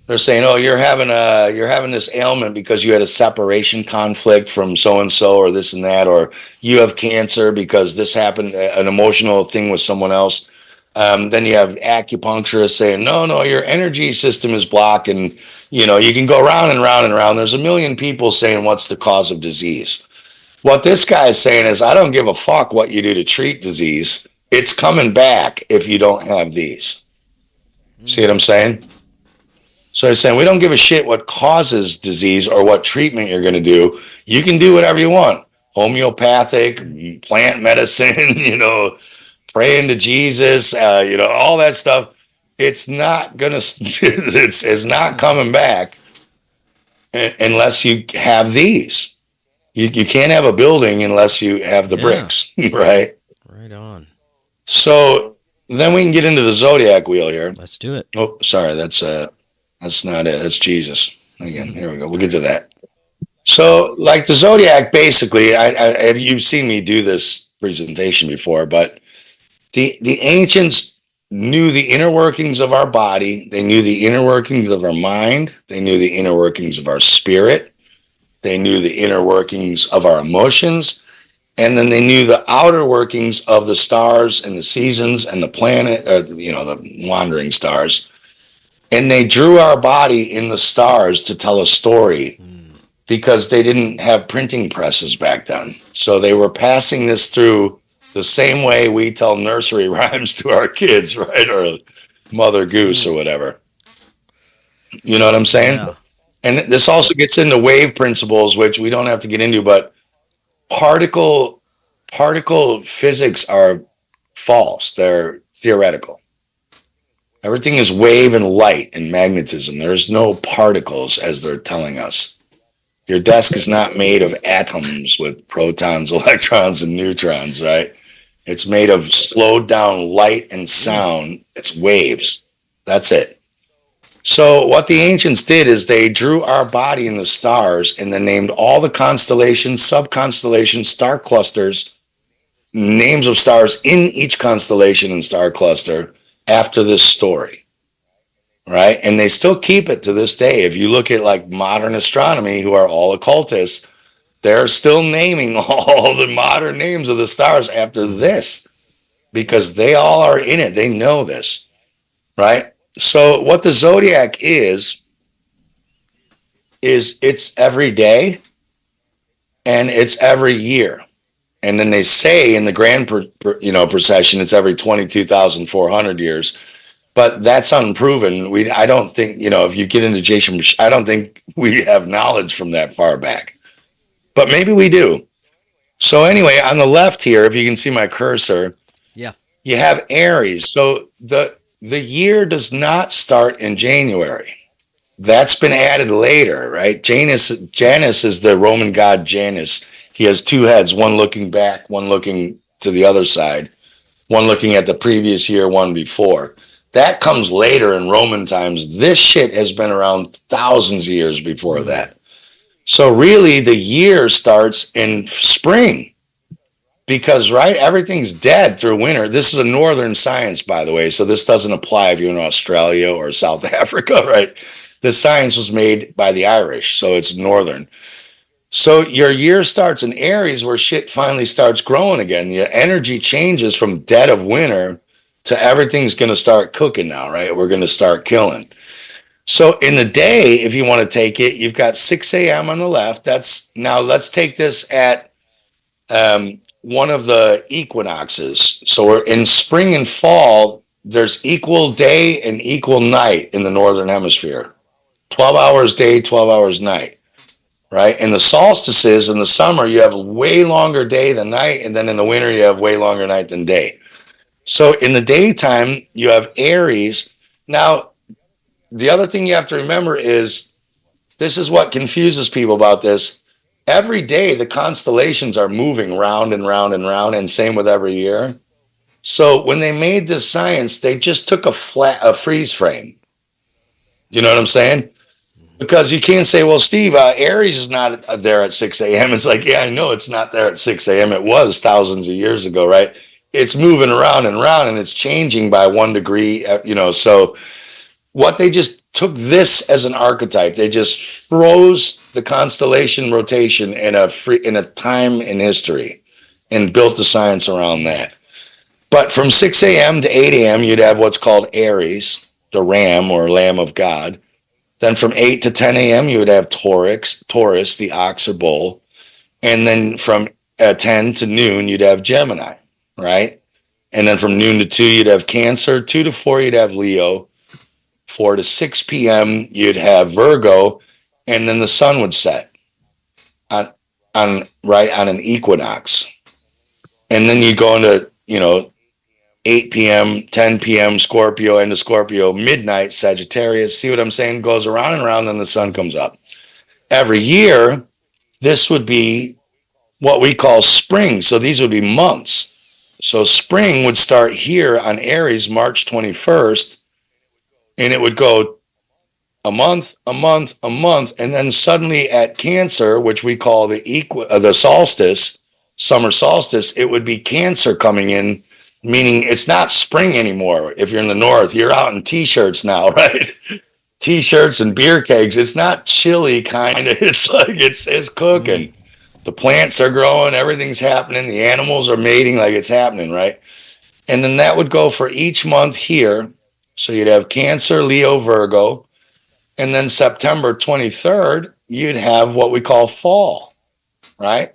They're saying, "Oh, you're having this ailment because you had a separation conflict from so and so, or this and that, or you have cancer because this happened, an emotional thing with someone else." Then you have acupuncturists saying, "No, your energy system is blocked," and you can go round and round and round. There's a million people saying, "What's the cause of disease?" What this guy is saying is, "I don't give a fuck what you do to treat disease. It's coming back if you don't have these." See what I'm saying? So he's saying we don't give a shit what causes disease or what treatment you're going to do. You can do whatever you want. Homeopathic, plant medicine, praying to Jesus, all that stuff. It's not going to, it's not coming back unless you have these. You can't have a building unless you have the bricks, right? Right on. So then we can get into the Zodiac wheel here. Let's do it. Oh, sorry. That's not it. That's Jesus. Again, here we go. We'll get to that. So, like the Zodiac, basically, you've seen me do this presentation before, but the ancients knew the inner workings of our body. They knew the inner workings of our mind. They knew the inner workings of our spirit. They knew the inner workings of our emotions. And then they knew the outer workings of the stars and the seasons and the planet, or, the wandering stars. And they drew our body in the stars to tell a story because they didn't have printing presses back then. So they were passing this through the same way we tell nursery rhymes to our kids, right? Or Mother Goose or whatever. You know what I'm saying? Yeah. And this also gets into wave principles, which we don't have to get into, but particle physics are false. They're theoretical. Everything is wave and light and magnetism. There's no particles, as they're telling us. Your desk is not made of atoms with protons, electrons, and neutrons, right? It's made of slowed down light and sound. It's waves. That's it. So what the ancients did is they drew our body in the stars and then named all the constellations, sub-constellations, star clusters, names of stars in each constellation and star cluster after this story, right? And they still keep it to this day. If you look at like modern astronomy, who are all occultists, they're still naming all the modern names of the stars after this because they all are in it. They know this, right? So what the Zodiac is it's every day and it's every year. And then they say in the grand procession, it's every 22,400 years, but that's unproven. I don't think, if you get into Jason, I don't think we have knowledge from that far back, but maybe we do. So anyway, on the left here, if you can see my cursor, you have Aries. So the year does not start in January. That's been added later, right? Janus is the Roman god Janus. He has two heads, one looking back, one looking to the other side, one looking at the previous year, one before. That comes later in Roman times. This shit has been around thousands of years before that. So really the year starts in spring because, right, everything's dead through winter. This is a northern science, by the way, so this doesn't apply if you're in Australia or South Africa, right? The science was made by the Irish, so it's northern. So your year starts in Aries where shit finally starts growing again. The energy changes from dead of winter to everything's going to start cooking now, right? We're going to start killing. So in the day, if you want to take it, you've got 6 a.m. on the left. Now let's take this at one of the equinoxes. So we're in spring and fall, there's equal day and equal night in the northern hemisphere. 12 hours day, 12 hours night. Right? In the solstices in the summer, you have way longer day than night. And then in the winter, you have way longer night than day. So in the daytime, you have Aries. Now, the other thing you have to remember is this is what confuses people about this. Every day, the constellations are moving round and round and round, and same with every year. So when they made this science, they just took a freeze frame. You know what I'm saying? Because you can't say, well, Steve, Aries is not there at 6 a.m. It's like, yeah, I know it's not there at 6 a.m. It was thousands of years ago, right? It's moving around and around, and it's changing by 1 degree, So what they just took this as an archetype. They just froze the constellation rotation in a time in history and built the science around that. But from 6 a.m. to 8 a.m., you'd have what's called Aries, the ram or lamb of God. Then from 8 to 10 a.m., you would have Taurus, the ox or bull. And then from 10 to noon, you'd have Gemini, right? And then from noon to 2, you'd have Cancer. 2 to 4, you'd have Leo. 4 to 6 p.m., you'd have Virgo. And then the sun would set on an equinox. And then you go into, 8 p.m., 10 p.m., Scorpio, into Scorpio, midnight, Sagittarius. See what I'm saying? Goes around and around, then the sun comes up. Every year, this would be what we call spring. So these would be months. So spring would start here on Aries, March 21st, and it would go a month, and then suddenly at Cancer, which we call the solstice, summer solstice, it would be Cancer coming in, meaning it's not spring anymore. If you're in the north, you're out in t-shirts now, right? T-shirts and beer kegs. It's not chilly kind of. It's like it's cooking. The plants are growing, everything's happening, the animals are mating, like it's happening, right? And then that would go for each month here. So you'd have Cancer, Leo, Virgo, and then September 23rd, you'd have what we call fall, right?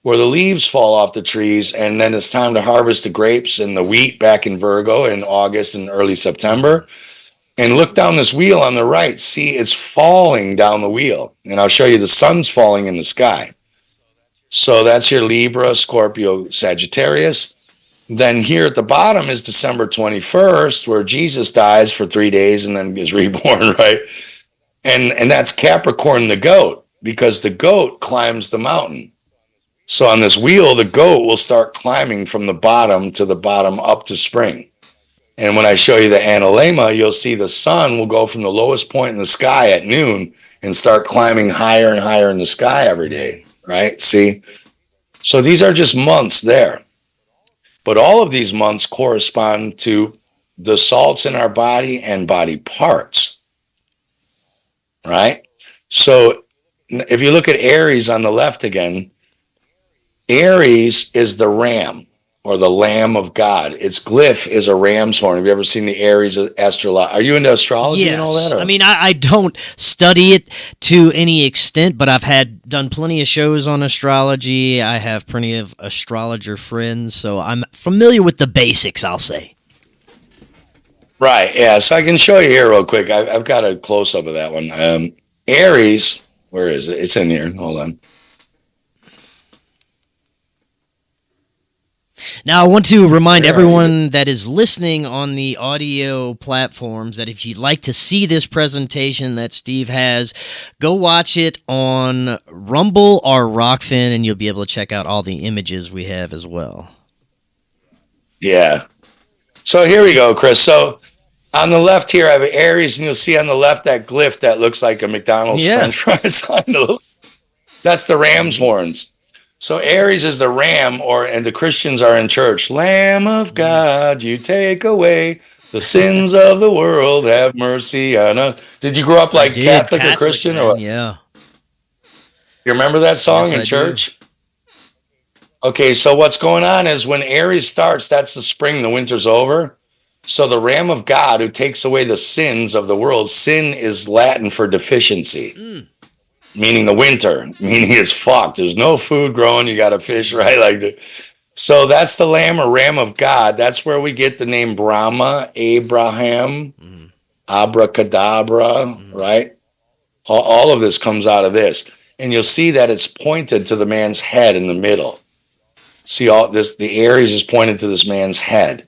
Where the leaves fall off the trees, and then it's time to harvest the grapes and the wheat back in Virgo in August and early September. And look down this wheel on the right. See, it's falling down the wheel. And I'll show you the sun's falling in the sky. So that's your Libra, Scorpio, Sagittarius. Then here at the bottom is December 21st, where Jesus dies for 3 days and then is reborn, right? And that's Capricorn, the goat, because the goat climbs the mountain. So on this wheel, the goat will start climbing from the bottom to the bottom up to spring. And when I show you the analemma, you'll see the sun will go from the lowest point in the sky at noon and start climbing higher and higher in the sky every day, right? See? So these are just months there. But all of these months correspond to the salts in our body and body parts, right? So if you look at Aries on the left again, Aries is the ram or the lamb of God. Its glyph is a ram's horn. Have you ever seen the Aries astrology? Are you into astrology and all that? Or? I mean, I don't study it to any extent, but I've done plenty of shows on astrology. I have plenty of astrologer friends, so I'm familiar with the basics, I'll say. Right, yeah. So I can show you here real quick. I've got a close-up of that one. Aries, where is it? It's in here. Hold on. Now, I want to remind everyone that is listening on the audio platforms that if you'd like to see this presentation that Steve has, go watch it on Rumble or Rockfin, and you'll be able to check out all the images we have as well. Yeah. So here we go, Chris. So on the left here, I have Aries, and you'll see on the left that glyph that looks like a McDonald's French fry sign. That's the ram's horns. So Aries is the ram, and the Christians are in church. Lamb of God, you take away the sins of the world. Have mercy on us. Did you grow up like Catholic or Christian? Man, yeah. You remember that song in church? Okay, so what's going on is when Aries starts, that's the spring, the winter's over. So the Ram of God who takes away the sins of the world, sin is Latin for deficiency. Meaning the winter, meaning it's fucked. There's no food growing. You got to fish, right? So that's the Lamb or Ram of God. That's where we get the name Brahma, Abraham, Abracadabra, right? All of this comes out of this. And you'll see that it's pointed to the man's head in the middle. See all this, the Aries is pointed to this man's head.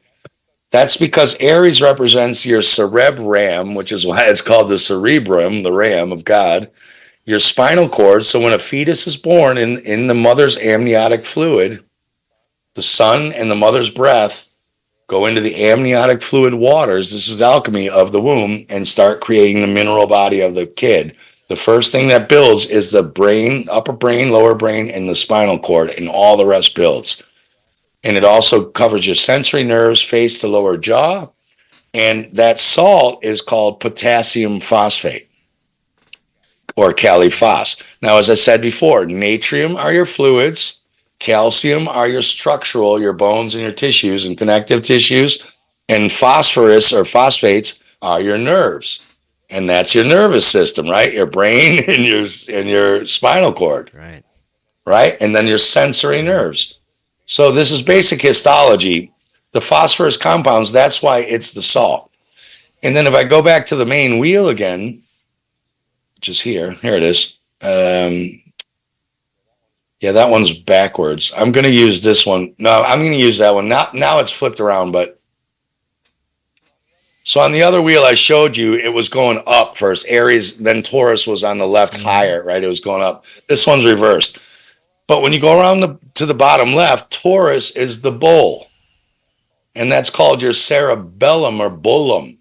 That's because Aries represents your cerebrum, which is why it's called the cerebrum, the Ram of God. Your spinal cord. So when a fetus is born in the mother's amniotic fluid, the son and the mother's breath go into the amniotic fluid waters. This is alchemy of the womb, and start creating the mineral body of the kid. The first thing that builds is the brain, upper brain, lower brain, and the spinal cord, and all the rest builds. And it also covers your sensory nerves, face to lower jaw. And that salt is called potassium phosphate or caliphos. Now, as I said before, natrium are your fluids, calcium are your structural, your bones and your tissues and connective tissues, and phosphorus or phosphates are your nerves. And that's your nervous system, right? Your brain and your spinal cord. Right. Right? And then your sensory nerves. So this is basic histology. The phosphorus compounds, that's why it's the salt. And then if I go back to the main wheel again, which is here it is. Yeah, that one's backwards. I'm going to use this one. No, I'm going to use that one. Now it's flipped around, but so on the other wheel I showed you, it was going up first. Aries, then Taurus was on the left higher, right? It was going up. This one's reversed. But when you go around to the bottom left, Taurus is the bull. And that's called your cerebellum or bullum,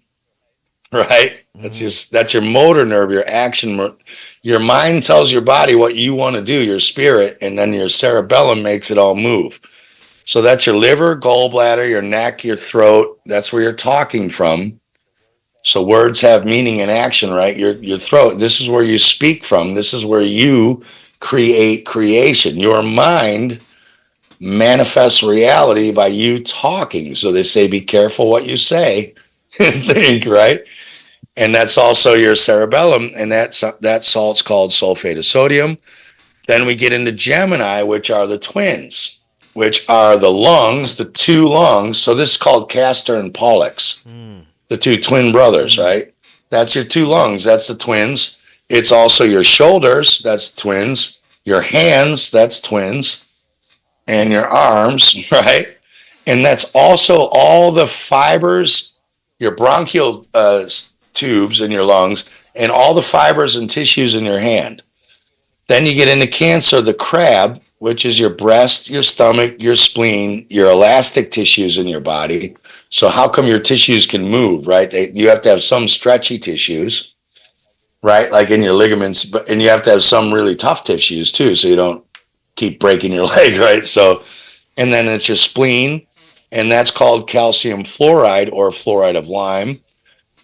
right? That's your motor nerve, your action. Your mind tells your body what you want to do, your spirit, and then your cerebellum makes it all move. So that's your liver, gallbladder, your neck, your throat. That's where you're talking from. So words have meaning and action, right? Your throat. This is where you speak from. This is where you create creation. Your mind manifests reality by you talking. So they say, be careful what you say and think, right? And that's also your cerebellum, and that salt's called sulfate of sodium. Then we get into Gemini, which are the twins, which are the lungs, the two lungs. So this is called Castor and Pollux, the two twin brothers, right? That's your two lungs. That's the twins. It's also your shoulders. That's twins. Your hands. That's twins. And your arms, right? And that's also all the fibers, your bronchial tubes in your lungs, and all the fibers and tissues in your hand. Then you get into Cancer, the crab, which is your breast, your stomach, your spleen, your elastic tissues in your body. So how come your tissues can move, right? You have to have some stretchy tissues, right? Like in your ligaments, and you have to have some really tough tissues too, so you don't keep breaking your leg, right? So, and then it's your spleen, and that's called calcium fluoride or fluoride of lime.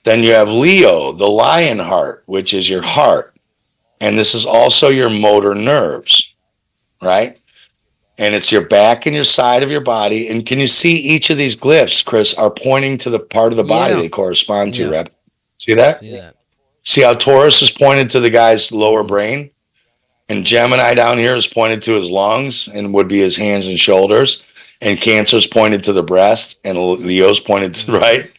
Then you have Leo, the lion heart, which is your heart. And this is also your motor nerves, right? And it's your back and your side of your body. And can you see each of these glyphs, Chris, are pointing to the part of the body they correspond to, Rep? See that? Yeah. See how Taurus is pointed to the guy's lower brain? And Gemini down here is pointed to his lungs and would be his hands and shoulders. And Cancer's pointed to the breast, and Leo's pointed to the right.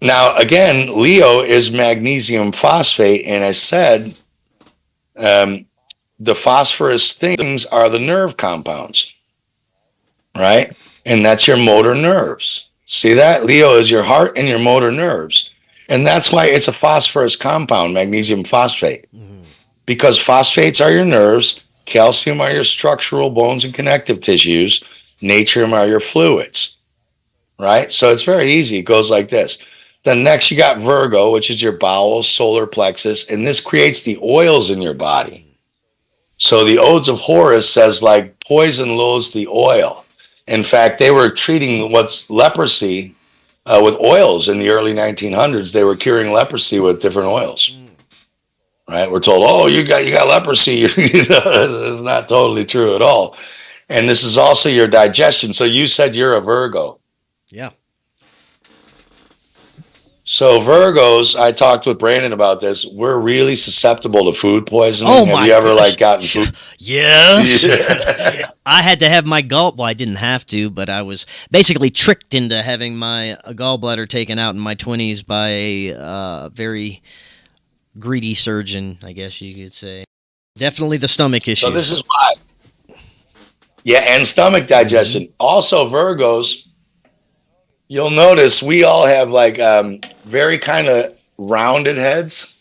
Now, again, Leo is magnesium phosphate, and I said the phosphorus things are the nerve compounds, right? And that's your motor nerves. See that? Leo is your heart and your motor nerves. And that's why it's a phosphorus compound, magnesium phosphate, because phosphates are your nerves, calcium are your structural bones and connective tissues, natrium are your fluids, right? So it's very easy. It goes like this. Then next you got Virgo, which is your bowels, solar plexus, and this creates the oils in your body. So the Odes of Horus says like poison loathes the oil. In fact, they were treating what's leprosy with oils in the early 1900s. They were curing leprosy with different oils. Right? We're told, oh, you got leprosy. It's not totally true at all. And this is also your digestion. So you said you're a Virgo. Yeah. So Virgos, I talked with Brandon about this. We're really susceptible to food poisoning. Oh, have my you ever gosh. gotten food? Yes. Yeah. I had to have my well, I didn't have to, but I was basically tricked into having my gallbladder taken out in my 20s by a very greedy surgeon, I guess you could say. Definitely the stomach issue. So this is why. Yeah, and stomach digestion. Also, Virgos, you'll notice we all have like very kind of rounded heads,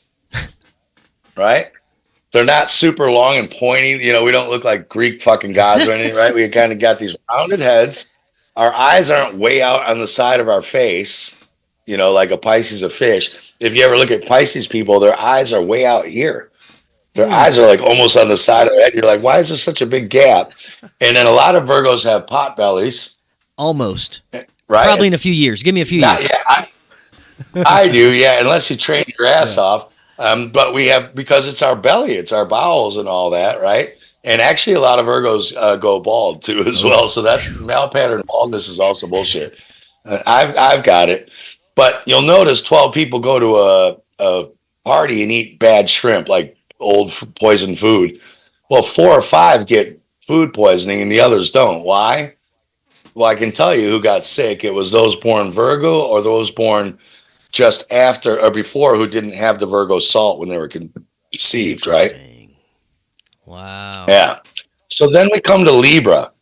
right? They're not super long and pointy. You know, we don't look like Greek fucking gods or anything, right? We kind of got these rounded heads. Our eyes aren't way out on the side of our face, you know, like a Pisces, a fish. If you ever look at Pisces people, their eyes are way out here. Their eyes are like almost on the side of the head. You're like, why is there such a big gap? And then a lot of Virgos have pot bellies, Almost. right? Probably in a few years. Give me a few Not years. yet. I do, yeah, unless you train your ass off. But we have, because it's our belly, it's our bowels and all that, right? And actually, a lot of Virgos go bald too, as well. So that's malpattern baldness is also bullshit. I've got it, but you'll notice 12 people go to a party and eat bad shrimp, like old poison food. Well, 4 or 5 get food poisoning, and the others don't. Why? Well, I can tell you who got sick. It was those born Virgo or those born just after or before who didn't have the Virgo salt when they were conceived, right? Wow. Yeah. So then we come to Libra,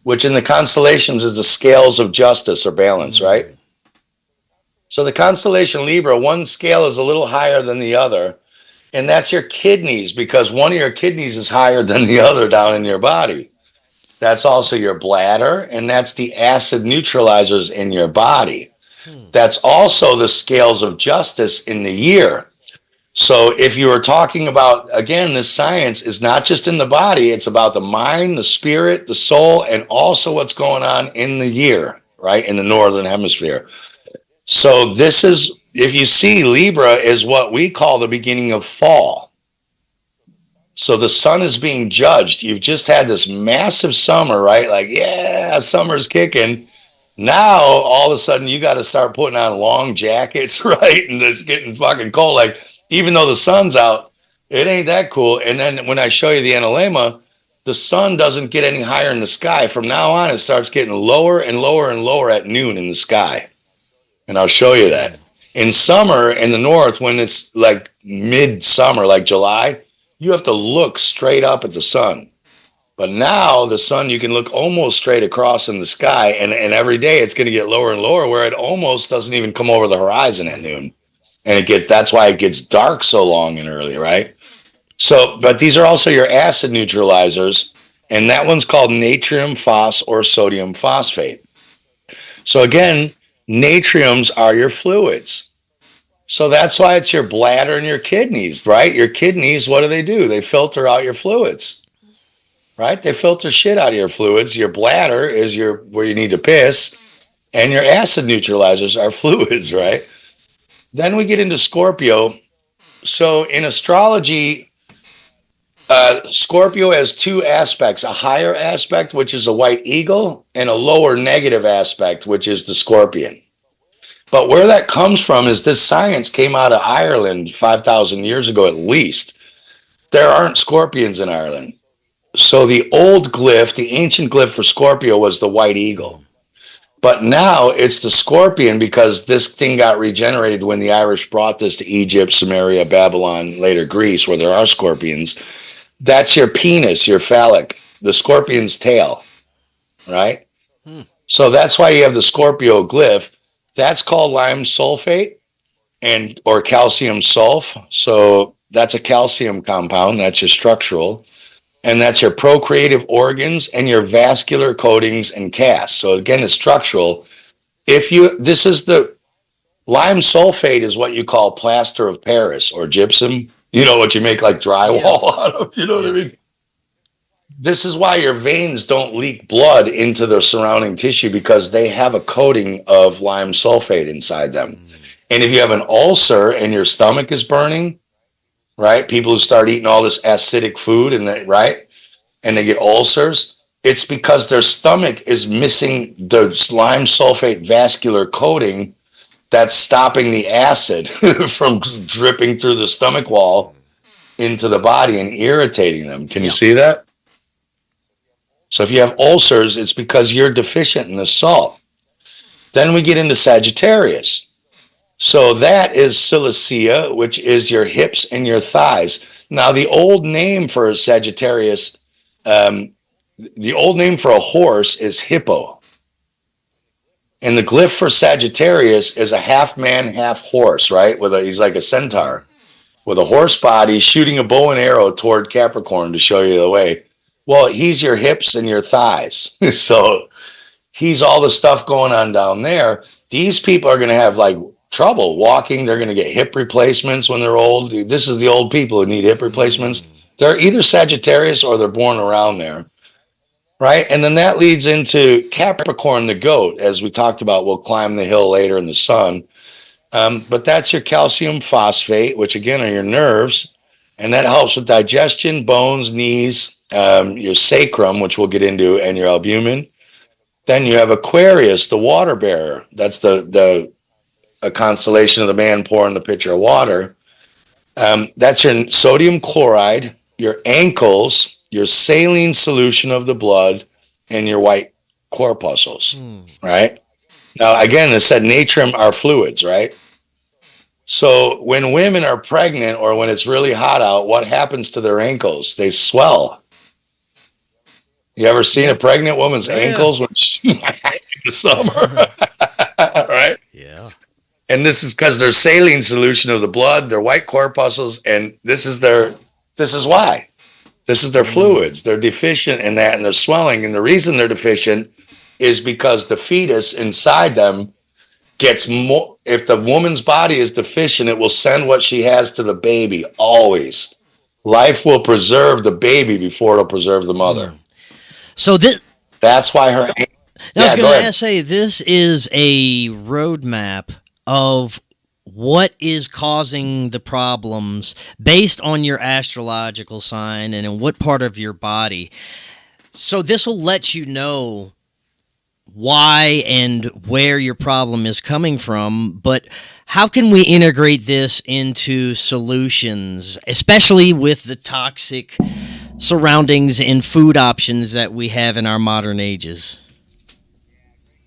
which in the constellations is the scales of justice or balance, right? So the constellation Libra, one scale is a little higher than the other, and that's your kidneys, because one of your kidneys is higher than the other down in your body. That's also your bladder, and that's the acid neutralizers in your body. That's also the scales of justice in the year. So if you were talking about, again, this science is not just in the body, it's about the mind, the spirit, the soul, and also what's going on in the year, right? In the northern hemisphere. So this is, if you see, Libra is what we call the beginning of fall. So the sun is being judged. You've just had this massive summer, right? Like, yeah, summer's kicking. Now, all of a sudden, you got to start putting on long jackets, right? And it's getting fucking cold. Like, even though the sun's out, it ain't that cool. And then when I show you the analemma, the sun doesn't get any higher in the sky. From now on, it starts getting lower and lower and lower at noon in the sky. And I'll show you that. In summer in the north, when it's like midsummer, like July, you have to look straight up at the sun. But now the sun, you can look almost straight across in the sky, and every day it's going to get lower and lower, where it almost doesn't even come over the horizon at noon. And that's why it gets dark so long and early, right? So, but these are also your acid neutralizers, and that one's called natrium phos or sodium phosphate. So again, natriums are your fluids. So that's why it's your bladder and your kidneys, right? Your kidneys, what do? They filter out your fluids, right? They filter shit out of your fluids. Your bladder is where you need to piss, and your acid neutralizers are fluids, right? Then we get into Scorpio. So in astrology, Scorpio has 2 aspects, a higher aspect, which is a white eagle, and a lower negative aspect, which is the scorpion. But where that comes from is this science came out of Ireland 5,000 years ago at least. There aren't scorpions in Ireland. So the old glyph, the ancient glyph for Scorpio was the white eagle. But now it's the scorpion, because this thing got regenerated when the Irish brought this to Egypt, Samaria, Babylon, later Greece, where there are scorpions. That's your penis, your phallic, the scorpion's tail, right? So that's why you have the Scorpio glyph. That's called lime sulfate or calcium sulf. So that's a calcium compound. That's your structural. And that's your procreative organs and your vascular coatings and casts. So again, it's structural. This is the lime sulfate is what you call plaster of Paris or gypsum. You know, what you make like drywall out of, you know what I mean? This is why your veins don't leak blood into the surrounding tissue, because they have a coating of lime sulfate inside them. And if you have an ulcer and your stomach is burning, right? People who start eating all this acidic food and they get ulcers, it's because their stomach is missing the lime sulfate vascular coating that's stopping the acid from dripping through the stomach wall into the body and irritating them. Can you see that? So if you have ulcers, it's because you're deficient in the salt. Then we get into Sagittarius. So that is Cilicia, which is your hips and your thighs. Now, the old name for Sagittarius, the old name for a horse is hippo. And the glyph for Sagittarius is a half man, half horse, right? He's like a centaur with a horse body shooting a bow and arrow toward Capricorn to show you the way. Well, he's your hips and your thighs. So he's all the stuff going on down there. These people are going to have like trouble walking. They're going to get hip replacements when they're old. This is the old people who need hip replacements. They're either Sagittarius or they're born around there. Right. And then that leads into Capricorn, the goat, as we talked about. We'll climb the hill later in the sun. But that's your calcium phosphate, which again are your nerves. And that helps with digestion, bones, knees, your sacrum, which we'll get into, and your albumin. Then you have Aquarius, the water bearer. That's a constellation of the man pouring the pitcher of water. That's your sodium chloride, your ankles, your saline solution of the blood, and your white corpuscles, right? Now, again, it said natrum are fluids, right? So when women are pregnant or when it's really hot out, what happens to their ankles? They swell. You ever seen a pregnant woman's ankles when she in the summer? Right? Yeah. And this is because their saline solution of the blood, their white corpuscles, and this is why. This is their fluids. They're deficient in that and they're swelling. And the reason they're deficient is because the fetus inside them gets more. If the woman's body is deficient, it will send what she has to the baby always. Life will preserve the baby before it'll preserve the mother. So that's why her. Now, I was going to say, this is a roadmap of what is causing the problems based on your astrological sign and in what part of your body. So this will let you know why and where your problem is coming from, but how can we integrate this into solutions, especially with the toxic surroundings and food options that we have in our modern ages?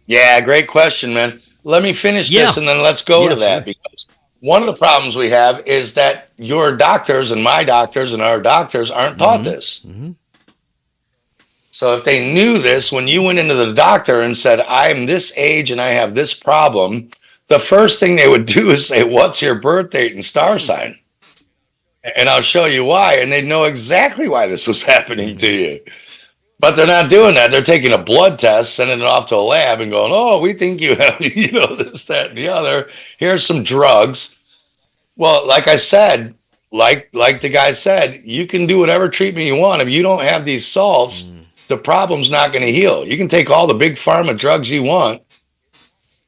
Yeah, great question, man. Let me finish this and then let's go to that, because one of the problems we have is that your doctors and my doctors and our doctors aren't taught this. So if they knew this, when you went into the doctor and said, I'm this age and I have this problem, the first thing they would do is say, what's your birth date and star sign? And I'll show you why. And they'd know exactly why this was happening to you. But they're not doing that. They're taking a blood test, sending it off to a lab and going, oh, we think you have, this, that, and the other. Here's some drugs. Well, like I said, like the guy said, you can do whatever treatment you want. If you don't have these salts, the problem's not going to heal. You can take all the big pharma drugs you want.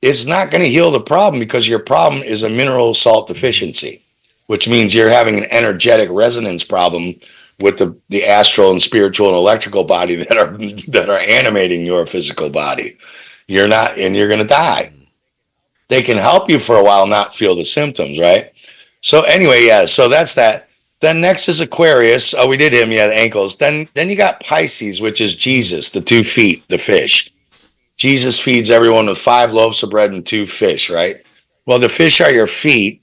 It's not going to heal the problem because your problem is a mineral salt deficiency, which means you're having an energetic resonance problem with the astral and spiritual and electrical body that are animating your physical body. You're not, and you're going to die. They can help you for a while not feel the symptoms, right? So anyway, so that's that. Then next is Aquarius. Oh, we did him, the ankles. Then you got Pisces, which is Jesus, the 2 feet, the fish. Jesus feeds everyone with 5 loaves of bread and 2 fish, right? Well, the fish are your feet.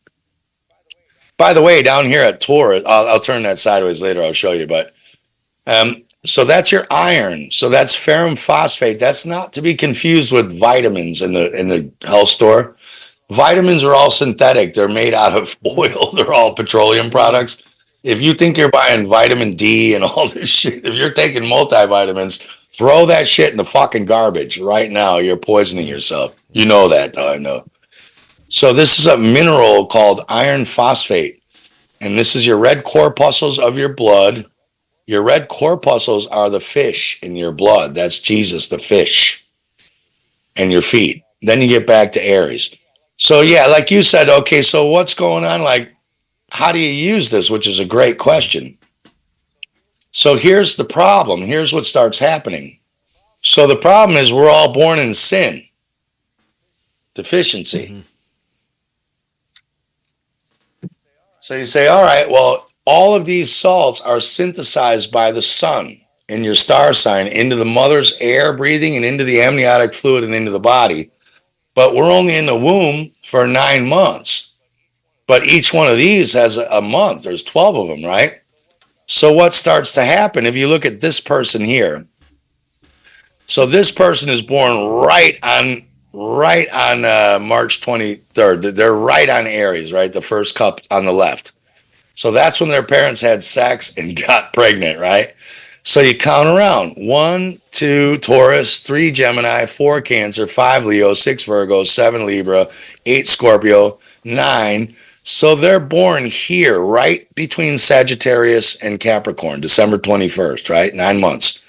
By the way, down here at Taurus, I'll turn that sideways later. I'll show you. But so that's your iron. So that's ferrum phosphate. That's not to be confused with vitamins in the health store. Vitamins are all synthetic. They're made out of oil. They're all petroleum products. If you think you're buying vitamin D and all this shit, if you're taking multivitamins, throw that shit in the fucking garbage right now. You're poisoning yourself. You know that, though. I know. So this is a mineral called iron phosphate, and this is your red corpuscles of your blood. Your red corpuscles are the fish in your blood. That's Jesus, the fish, and your feet. Then you get back to Aries. So yeah, like you said, okay, so what's going on? Like, how do you use this? Which is a great question. So here's the problem. Here's what starts happening. So the problem is we're all born in sin, deficiency. So you say, all right, well, all of these salts are synthesized by the sun in your star sign into the mother's air breathing and into the amniotic fluid and into the body. But we're only in the womb for 9 months. But each one of these has a month. There's 12 of them, right? So what starts to happen if you look at this person here? So this person is born right on March 23rd. They're right on Aries, right? The first cup on the left. So that's when their parents had sex and got pregnant, right? So you count around 1, 2 Taurus, 3 Gemini, 4 Cancer, 5 Leo, 6 Virgo, 7 Libra, 8 Scorpio, 9. So they're born here, right between Sagittarius and Capricorn, December 21st, right? 9 months.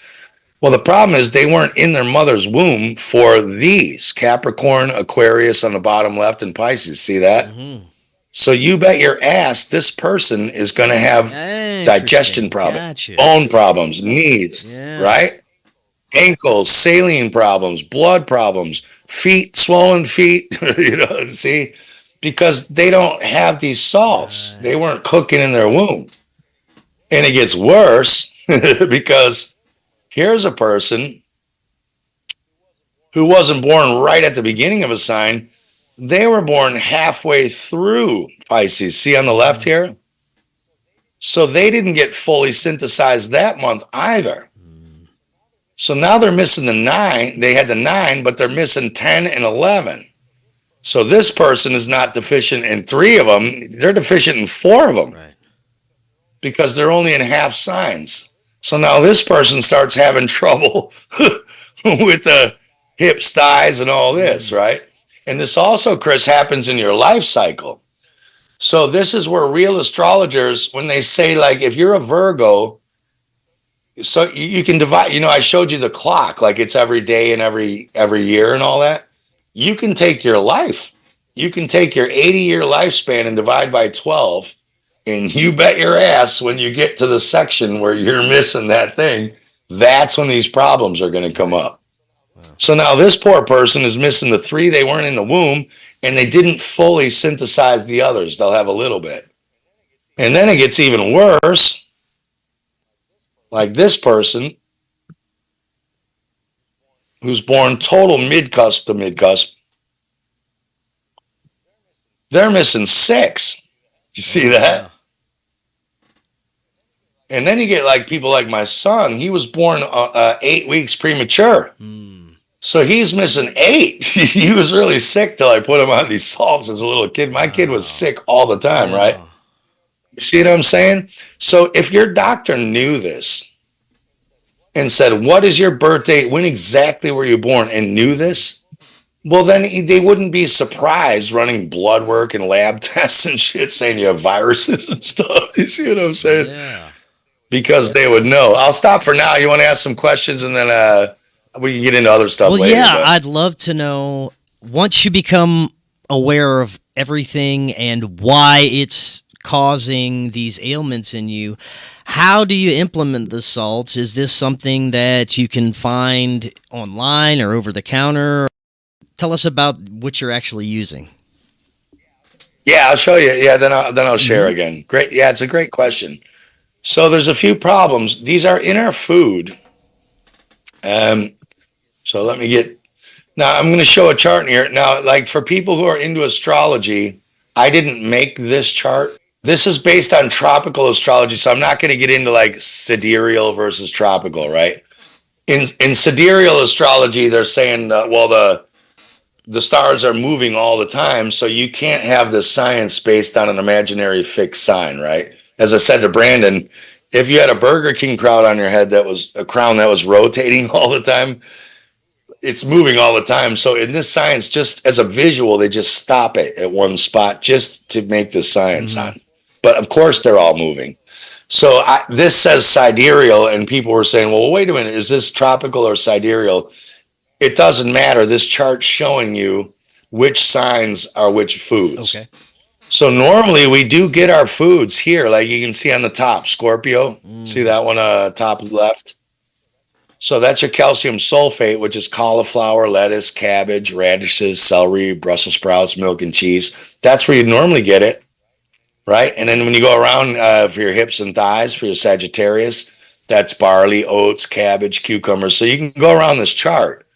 Well, the problem is they weren't in their mother's womb for these Capricorn, Aquarius on the bottom left, and Pisces. See that? Mm-hmm. So you bet your ass this person is going to have digestion problems, Gotcha. bone problems, knees, right? Ankles, saline problems, blood problems, feet, swollen feet, see? Because they don't have these salts. They weren't cooking in their womb. And it gets worse because here's a person who wasn't born right at the beginning of a sign. They were born halfway through Pisces. See on the left here? So they didn't get fully synthesized that month either. So now they're missing the 9. They had the 9, but they're missing 10 and 11. So this person is not deficient in 3 of them. They're deficient in 4 of them. Right. Because they're only in half signs. So now this person starts having trouble with the hips, thighs, and all this, right? And this also, Chris, happens in your life cycle. So this is where real astrologers, when they say, like, if you're a Virgo, so you can divide, I showed you the clock, like it's every day and every year and all that. You can take your life. You can take your 80-year lifespan and divide by 12. And you bet your ass when you get to the section where you're missing that thing, that's when these problems are going to come up. So now this poor person is missing the 3. They weren't in the womb, and they didn't fully synthesize the others. They'll have a little bit. And then it gets even worse. Like this person who's born total mid-cusp to mid-cusp. They're missing 6. You see that? And then you get like people like my son. He was born 8 weeks premature. So he's missing 8. He was really sick till I put him on these salts as a little kid. My kid was sick all the time, right? You see what I'm saying? So if your doctor knew this and said, what is your birth date? When exactly were you born? And knew this? Well, then they wouldn't be surprised running blood work and lab tests and shit saying you have viruses and stuff. You see what I'm saying? Yeah. Because they would know. I'll stop for now. You want to ask some questions and then we can get into other stuff later. Yeah, I'd love to know, once you become aware of everything and why it's causing these ailments in you, how do you implement the salts? Is this something that you can find online or over the counter? Tell us about what you're actually using. Yeah, I'll show you. Yeah, then I'll share again. Great. Yeah, it's a great question. So there's a few problems. These are in our food. So let me now I'm going to show a chart here. Now, like for people who are into astrology, I didn't make this chart. This is based on tropical astrology. So I'm not going to get into like sidereal versus tropical, right? In sidereal astrology, they're saying, the stars are moving all the time. So you can't have this science based on an imaginary fixed sign, right? As I said to Brandon, if you had a Burger King crown on your head that was a crown that was rotating all the time, it's moving all the time. So in this science, just as a visual, they just stop it at one spot just to make the science on. But of course, they're all moving. So this says sidereal, and people were saying, well, wait a minute, is this tropical or sidereal? It doesn't matter. This chart's showing you which signs are which foods. Okay. So normally we do get our foods here, like you can see on the top, Scorpio. See that one, top left? So that's your calcium sulfate, which is cauliflower, lettuce, cabbage, radishes, celery, Brussels sprouts, milk, and cheese. That's where you normally get it, right? And then when you go around for your hips and thighs, for your Sagittarius, that's barley, oats, cabbage, cucumbers. So you can go around this chart.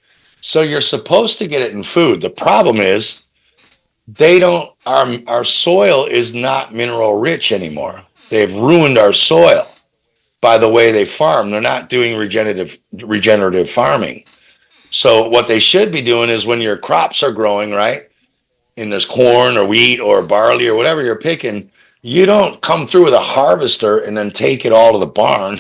So you're supposed to get it in food. The problem is our soil is not mineral rich anymore. They've ruined our soil by the way they farm. They're not doing regenerative farming. So what they should be doing is when your crops are growing, right, and there's corn or wheat or barley or whatever you're picking, you don't come through with a harvester and then take it all to the barn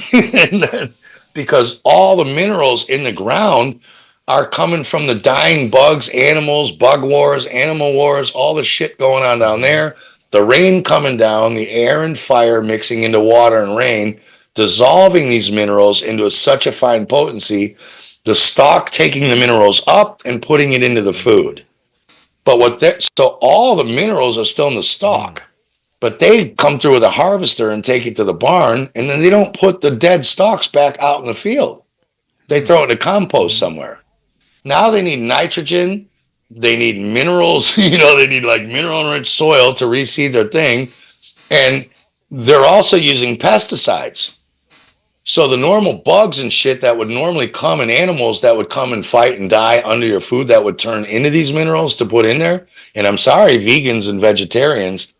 because all the minerals in the ground are coming from the dying bugs, animals, bug wars, animal wars, all the shit going on down there. The rain coming down, the air and fire mixing into water and rain, dissolving these minerals into such a fine potency, the stalk taking the minerals up and putting it into the food. But so all the minerals are still in the stalk, but they come through with a harvester and take it to the barn, and then they don't put the dead stalks back out in the field. They throw it in a compost somewhere. Now they need nitrogen, they need minerals, they need like mineral-enriched soil to reseed their thing, and they're also using pesticides. So the normal bugs and shit that would normally come in animals that would come and fight and die under your food that would turn into these minerals to put in there. And I'm sorry, vegans and vegetarians,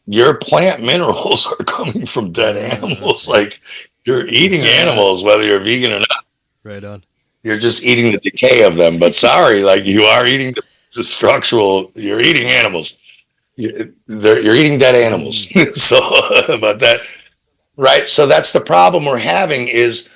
your plant minerals are coming from dead animals. Like you're eating animals, whether you're vegan or not. Right on. You're just eating the decay of them. But sorry, like you are eating the structural, you're eating animals. You're eating dead animals. So about that. Right. So that's the problem we're having is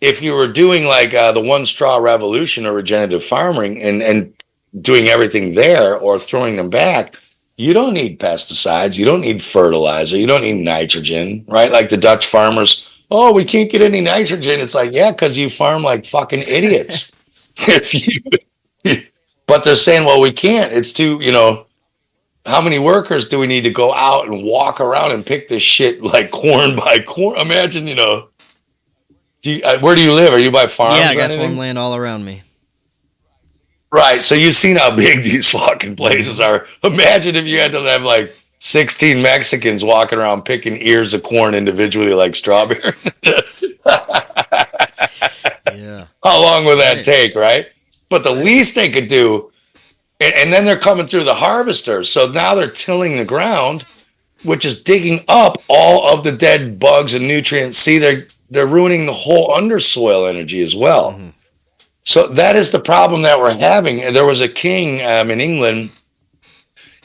if you were doing like the one straw revolution or regenerative farming and doing everything there or throwing them back, you don't need pesticides. You don't need fertilizer. You don't need nitrogen. Right. Like the Dutch farmers. Oh, we can't get any nitrogen. It's like, yeah, because you farm like fucking idiots. But they're saying, well, we can't. It's too, how many workers do we need to go out and walk around and pick this shit like corn by corn? Imagine, where do you live? Are you by farms? Yeah, I got farmland all around me. Right. So you've seen how big these fucking places are. Imagine if you had to have like 16 Mexicans walking around picking ears of corn individually like strawberries. Yeah. How long would that take, right? But the least they could do, and then they're coming through the harvester. So now they're tilling the ground, which is digging up all of the dead bugs and nutrients. See, they're ruining the whole undersoil energy as well. Mm-hmm. So that is the problem that we're having. There was a king in England.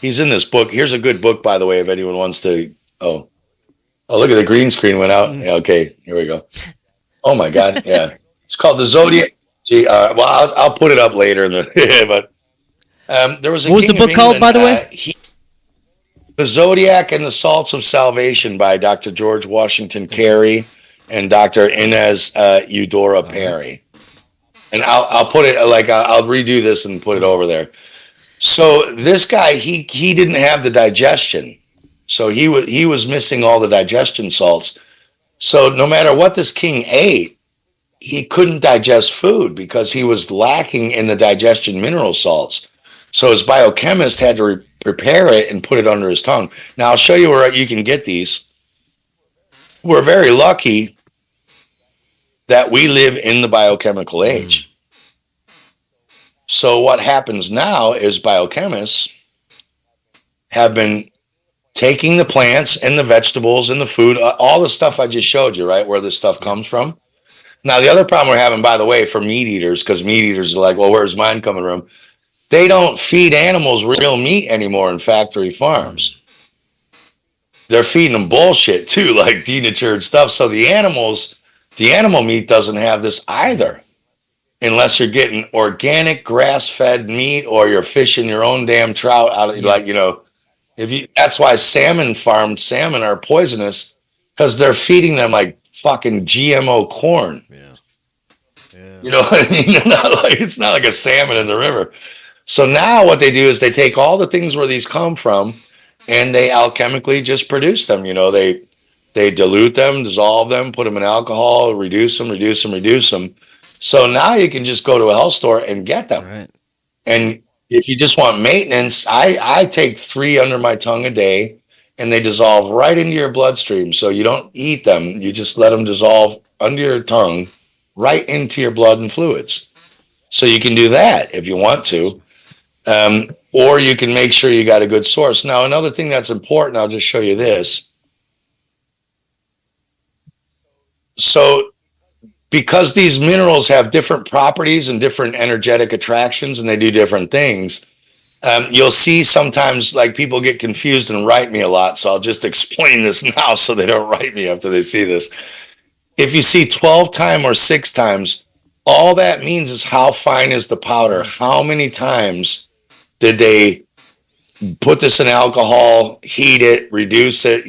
He's in this book. Here's a good book, by the way, if anyone wants to. Oh, look at the green screen went out. Yeah, okay, here we go. Oh my God, yeah. It's called the Zodiac. Well, I'll put it up later. But there was a what was the book called, by the way? The Zodiac and the Salts of Salvation by Dr. George Washington Carey and Dr. Inez Eudora Perry. And I'll put it like I'll redo this and put it over there. So this guy, he didn't have the digestion, so he was missing all the digestion salts. So no matter what this king ate, he couldn't digest food because he was lacking in the digestion mineral salts. So his biochemist had to prepare it and put it under his tongue. Now I'll show you where you can get these. We're very lucky that we live in the biochemical age. So what happens now is biochemists have been taking the plants and the vegetables and the food, all the stuff I just showed you, right, where this stuff comes from. Now, the other problem we're having, by the way, for meat eaters, because meat eaters are like, well, where's mine coming from? They don't feed animals real meat anymore in factory farms. They're feeding them bullshit, too, like denatured stuff. So the animal meat doesn't have this either. Unless you're getting organic grass-fed meat or you're fishing your own damn trout out of, that's why farmed salmon are poisonous, because they're feeding them like fucking GMO corn. Yeah. You know what I mean? It's not like a salmon in the river. So now what they do is they take all the things where these come from and they alchemically just produce them. They dilute them, dissolve them, put them in alcohol, reduce them. So now you can just go to a health store and get them. Right. And if you just want maintenance, I take 3 under my tongue a day, and they dissolve right into your bloodstream. So you don't eat them. You just let them dissolve under your tongue right into your blood and fluids. So you can do that if you want to. Or you can make sure you got a good source. Now, another thing that's important, I'll just show you this. So because these minerals have different properties and different energetic attractions and they do different things, you'll see sometimes like people get confused and write me a lot. So I'll just explain this now so they don't write me after they see this. If you see 12 times or 6 times, all that means is how fine is the powder? How many times did they put this in alcohol, heat it, reduce it,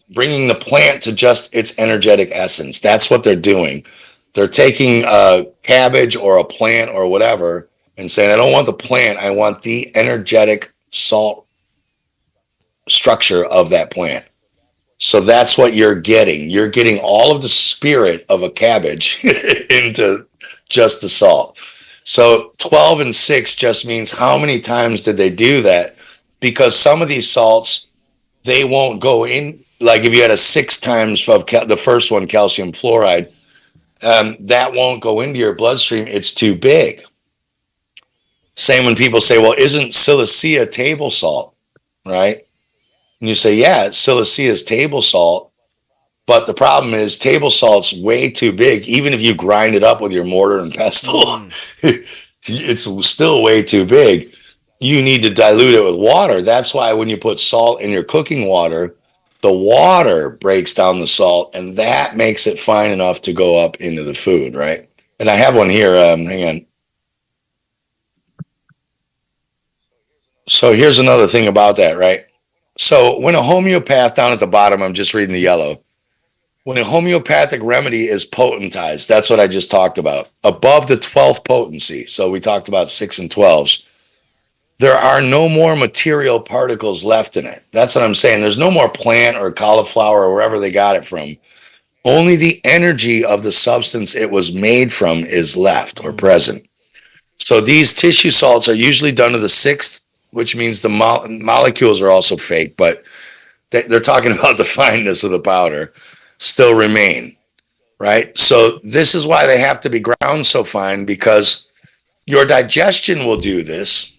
bringing the plant to just its energetic essence? That's what they're doing. They're taking a cabbage or a plant or whatever and saying, I don't want the plant, I want the energetic salt structure of that plant. So that's what you're getting. You're getting all of the spirit of a cabbage into just the salt. So 12 and 6 just means how many times did they do that? Because some of these salts, they won't go in. Like if you had a 6 times of the first one, calcium fluoride, that won't go into your bloodstream. It's too big. Same when people say, well, isn't silicea table salt, right? And you say, yeah, silicea is table salt. But the problem is table salt's way too big. Even if you grind it up with your mortar and pestle, it's still way too big. You need to dilute it with water. That's why when you put salt in your cooking water, the water breaks down the salt, and that makes it fine enough to go up into the food, right? And I have one here. Hang on. So here's another thing about that, right? So when a homeopath, down at the bottom, I'm just reading the yellow. When a homeopathic remedy is potentized, that's what I just talked about, above the 12th potency. So we talked about 6 and 12s. There are no more material particles left in it. That's what I'm saying. There's no more plant or cauliflower or wherever they got it from. Only the energy of the substance it was made from is left or present. So these tissue salts are usually done to the 6th, which means the molecules are also fake, but they're talking about the fineness of the powder still remain, right? So this is why they have to be ground so fine, because your digestion will do this.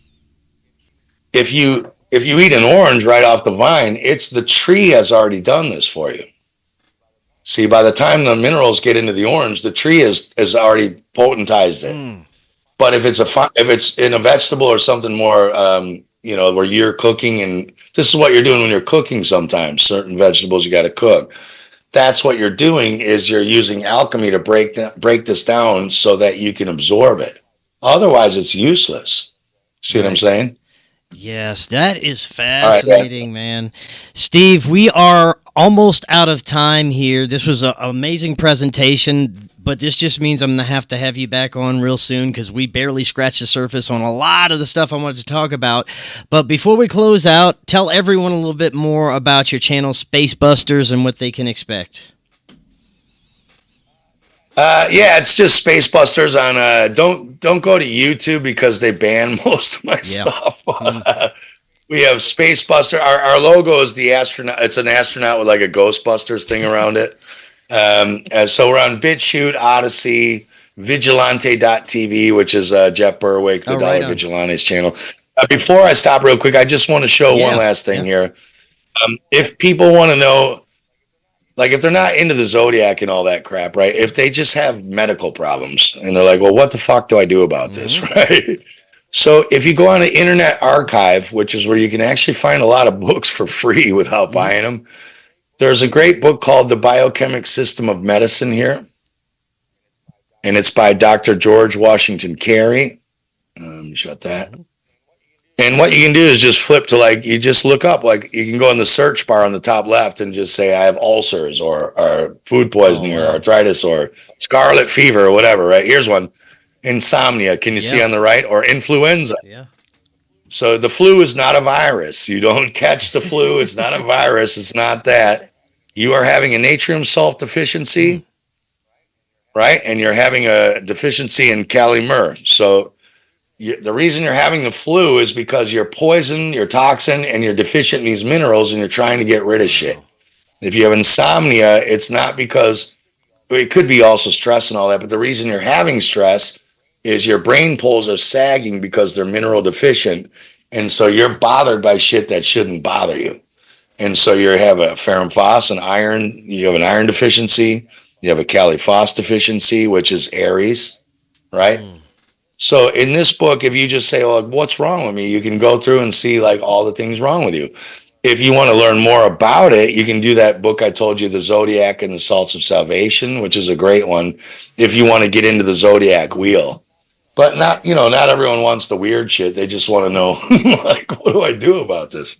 If you eat an orange right off the vine, it's the tree has already done this for you. See, by the time the minerals get into the orange, the tree has already potentized it. But if it's in a vegetable or something more, where you're cooking, and this is what you're doing when you're cooking sometimes, certain vegetables you got to cook. That's what you're doing, is you're using alchemy to break this down so that you can absorb it. Otherwise, it's useless. See what I'm saying? Yes, that is fascinating, man. Steve, we are almost out of time here. This was an amazing presentation, but this just means I'm going to have you back on real soon, because we barely scratched the surface on a lot of the stuff I wanted to talk about. But before we close out, tell everyone a little bit more about your channel, Spacebusters, and what they can expect. It's just Spacebusters on. Don't go to YouTube because they ban most of my stuff. We have Spacebuster. Our logo is the astronaut. It's an astronaut with like a Ghostbusters thing around it. So we're on BitChute, Odyssey, Vigilante.tv, which is Jeff Berwick, the Dollar Vigilantes channel. Before I stop real quick, I just want to show one last thing here. If people want to know, like if they're not into the Zodiac and all that crap, right? If they just have medical problems and they're like, well, what the fuck do I do about this, right? So if you go on an Internet Archive, which is where you can actually find a lot of books for free without buying them, there's a great book called The Biochemical System of Medicine here. And it's by Dr. George Washington Carey. Shut that. And what you can do is just flip to you just look up, you can go in the search bar on the top left and just say, I have ulcers or food poisoning or arthritis or scarlet fever or whatever, right? Here's one. Insomnia. Can you see on the right? Or influenza. Yeah. So the flu is not a virus. You don't catch the flu. It's not a virus. It's not that. You are having a natrium salt deficiency, right? And you're having a deficiency in kali-mur. So the reason you're having the flu is because you're poisoned, you're toxin, and you're deficient in these minerals, and you're trying to get rid of shit. If you have insomnia, it's not because, it could be also stress and all that, but the reason you're having stress is your brain poles are sagging because they're mineral deficient, and so you're bothered by shit that shouldn't bother you. And so you have a ferrum phos, an iron, you have an iron deficiency, you have a kali-phos deficiency, which is Aries, right? So in this book, if you just say, well, what's wrong with me? You can go through and see all the things wrong with you. if you want to learn more about it, you can do that book I told you, The Zodiac and the Salts of Salvation, which is a great one if you want to get into the Zodiac wheel. But not everyone wants the weird shit. They just want to know, like, what do I do about this?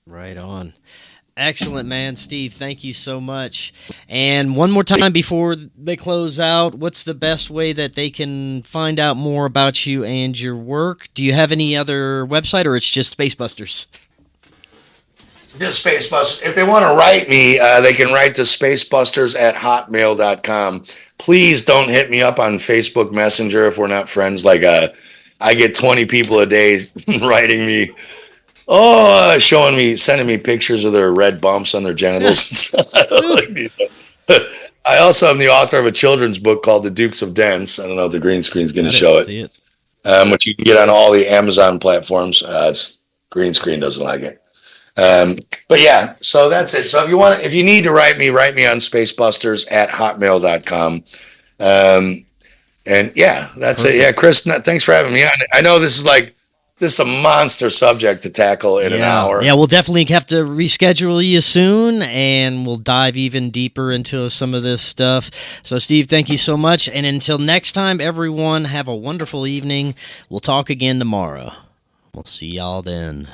Right on. Excellent, man. Steve, thank you so much. And one more time before they close out, what's the best way that they can find out more about you and your work? Do you have any other website, or it's just Spacebusters? Just Spacebusters. If they want to write me, they can write to spacebusters@hotmail.com. Please don't hit me up on Facebook Messenger if we're not friends. Like, I get 20 people a day writing me, sending me pictures of their red bumps on their genitals. I also am the author of a children's book called The Dukes of Dents. I don't know if the green screen's going to show it. Which you can get on all the Amazon platforms. Green screen doesn't like it. But yeah, so that's it. So if you need to write me on spacebusters@hotmail.com. And yeah, that's it. Yeah, Chris, thanks for having me on. I know this is a monster subject to tackle in an hour. Yeah, we'll definitely have to reschedule you soon, and we'll dive even deeper into some of this stuff. So, Steve, thank you so much. And until next time, everyone, have a wonderful evening. We'll talk again tomorrow. We'll see y'all then.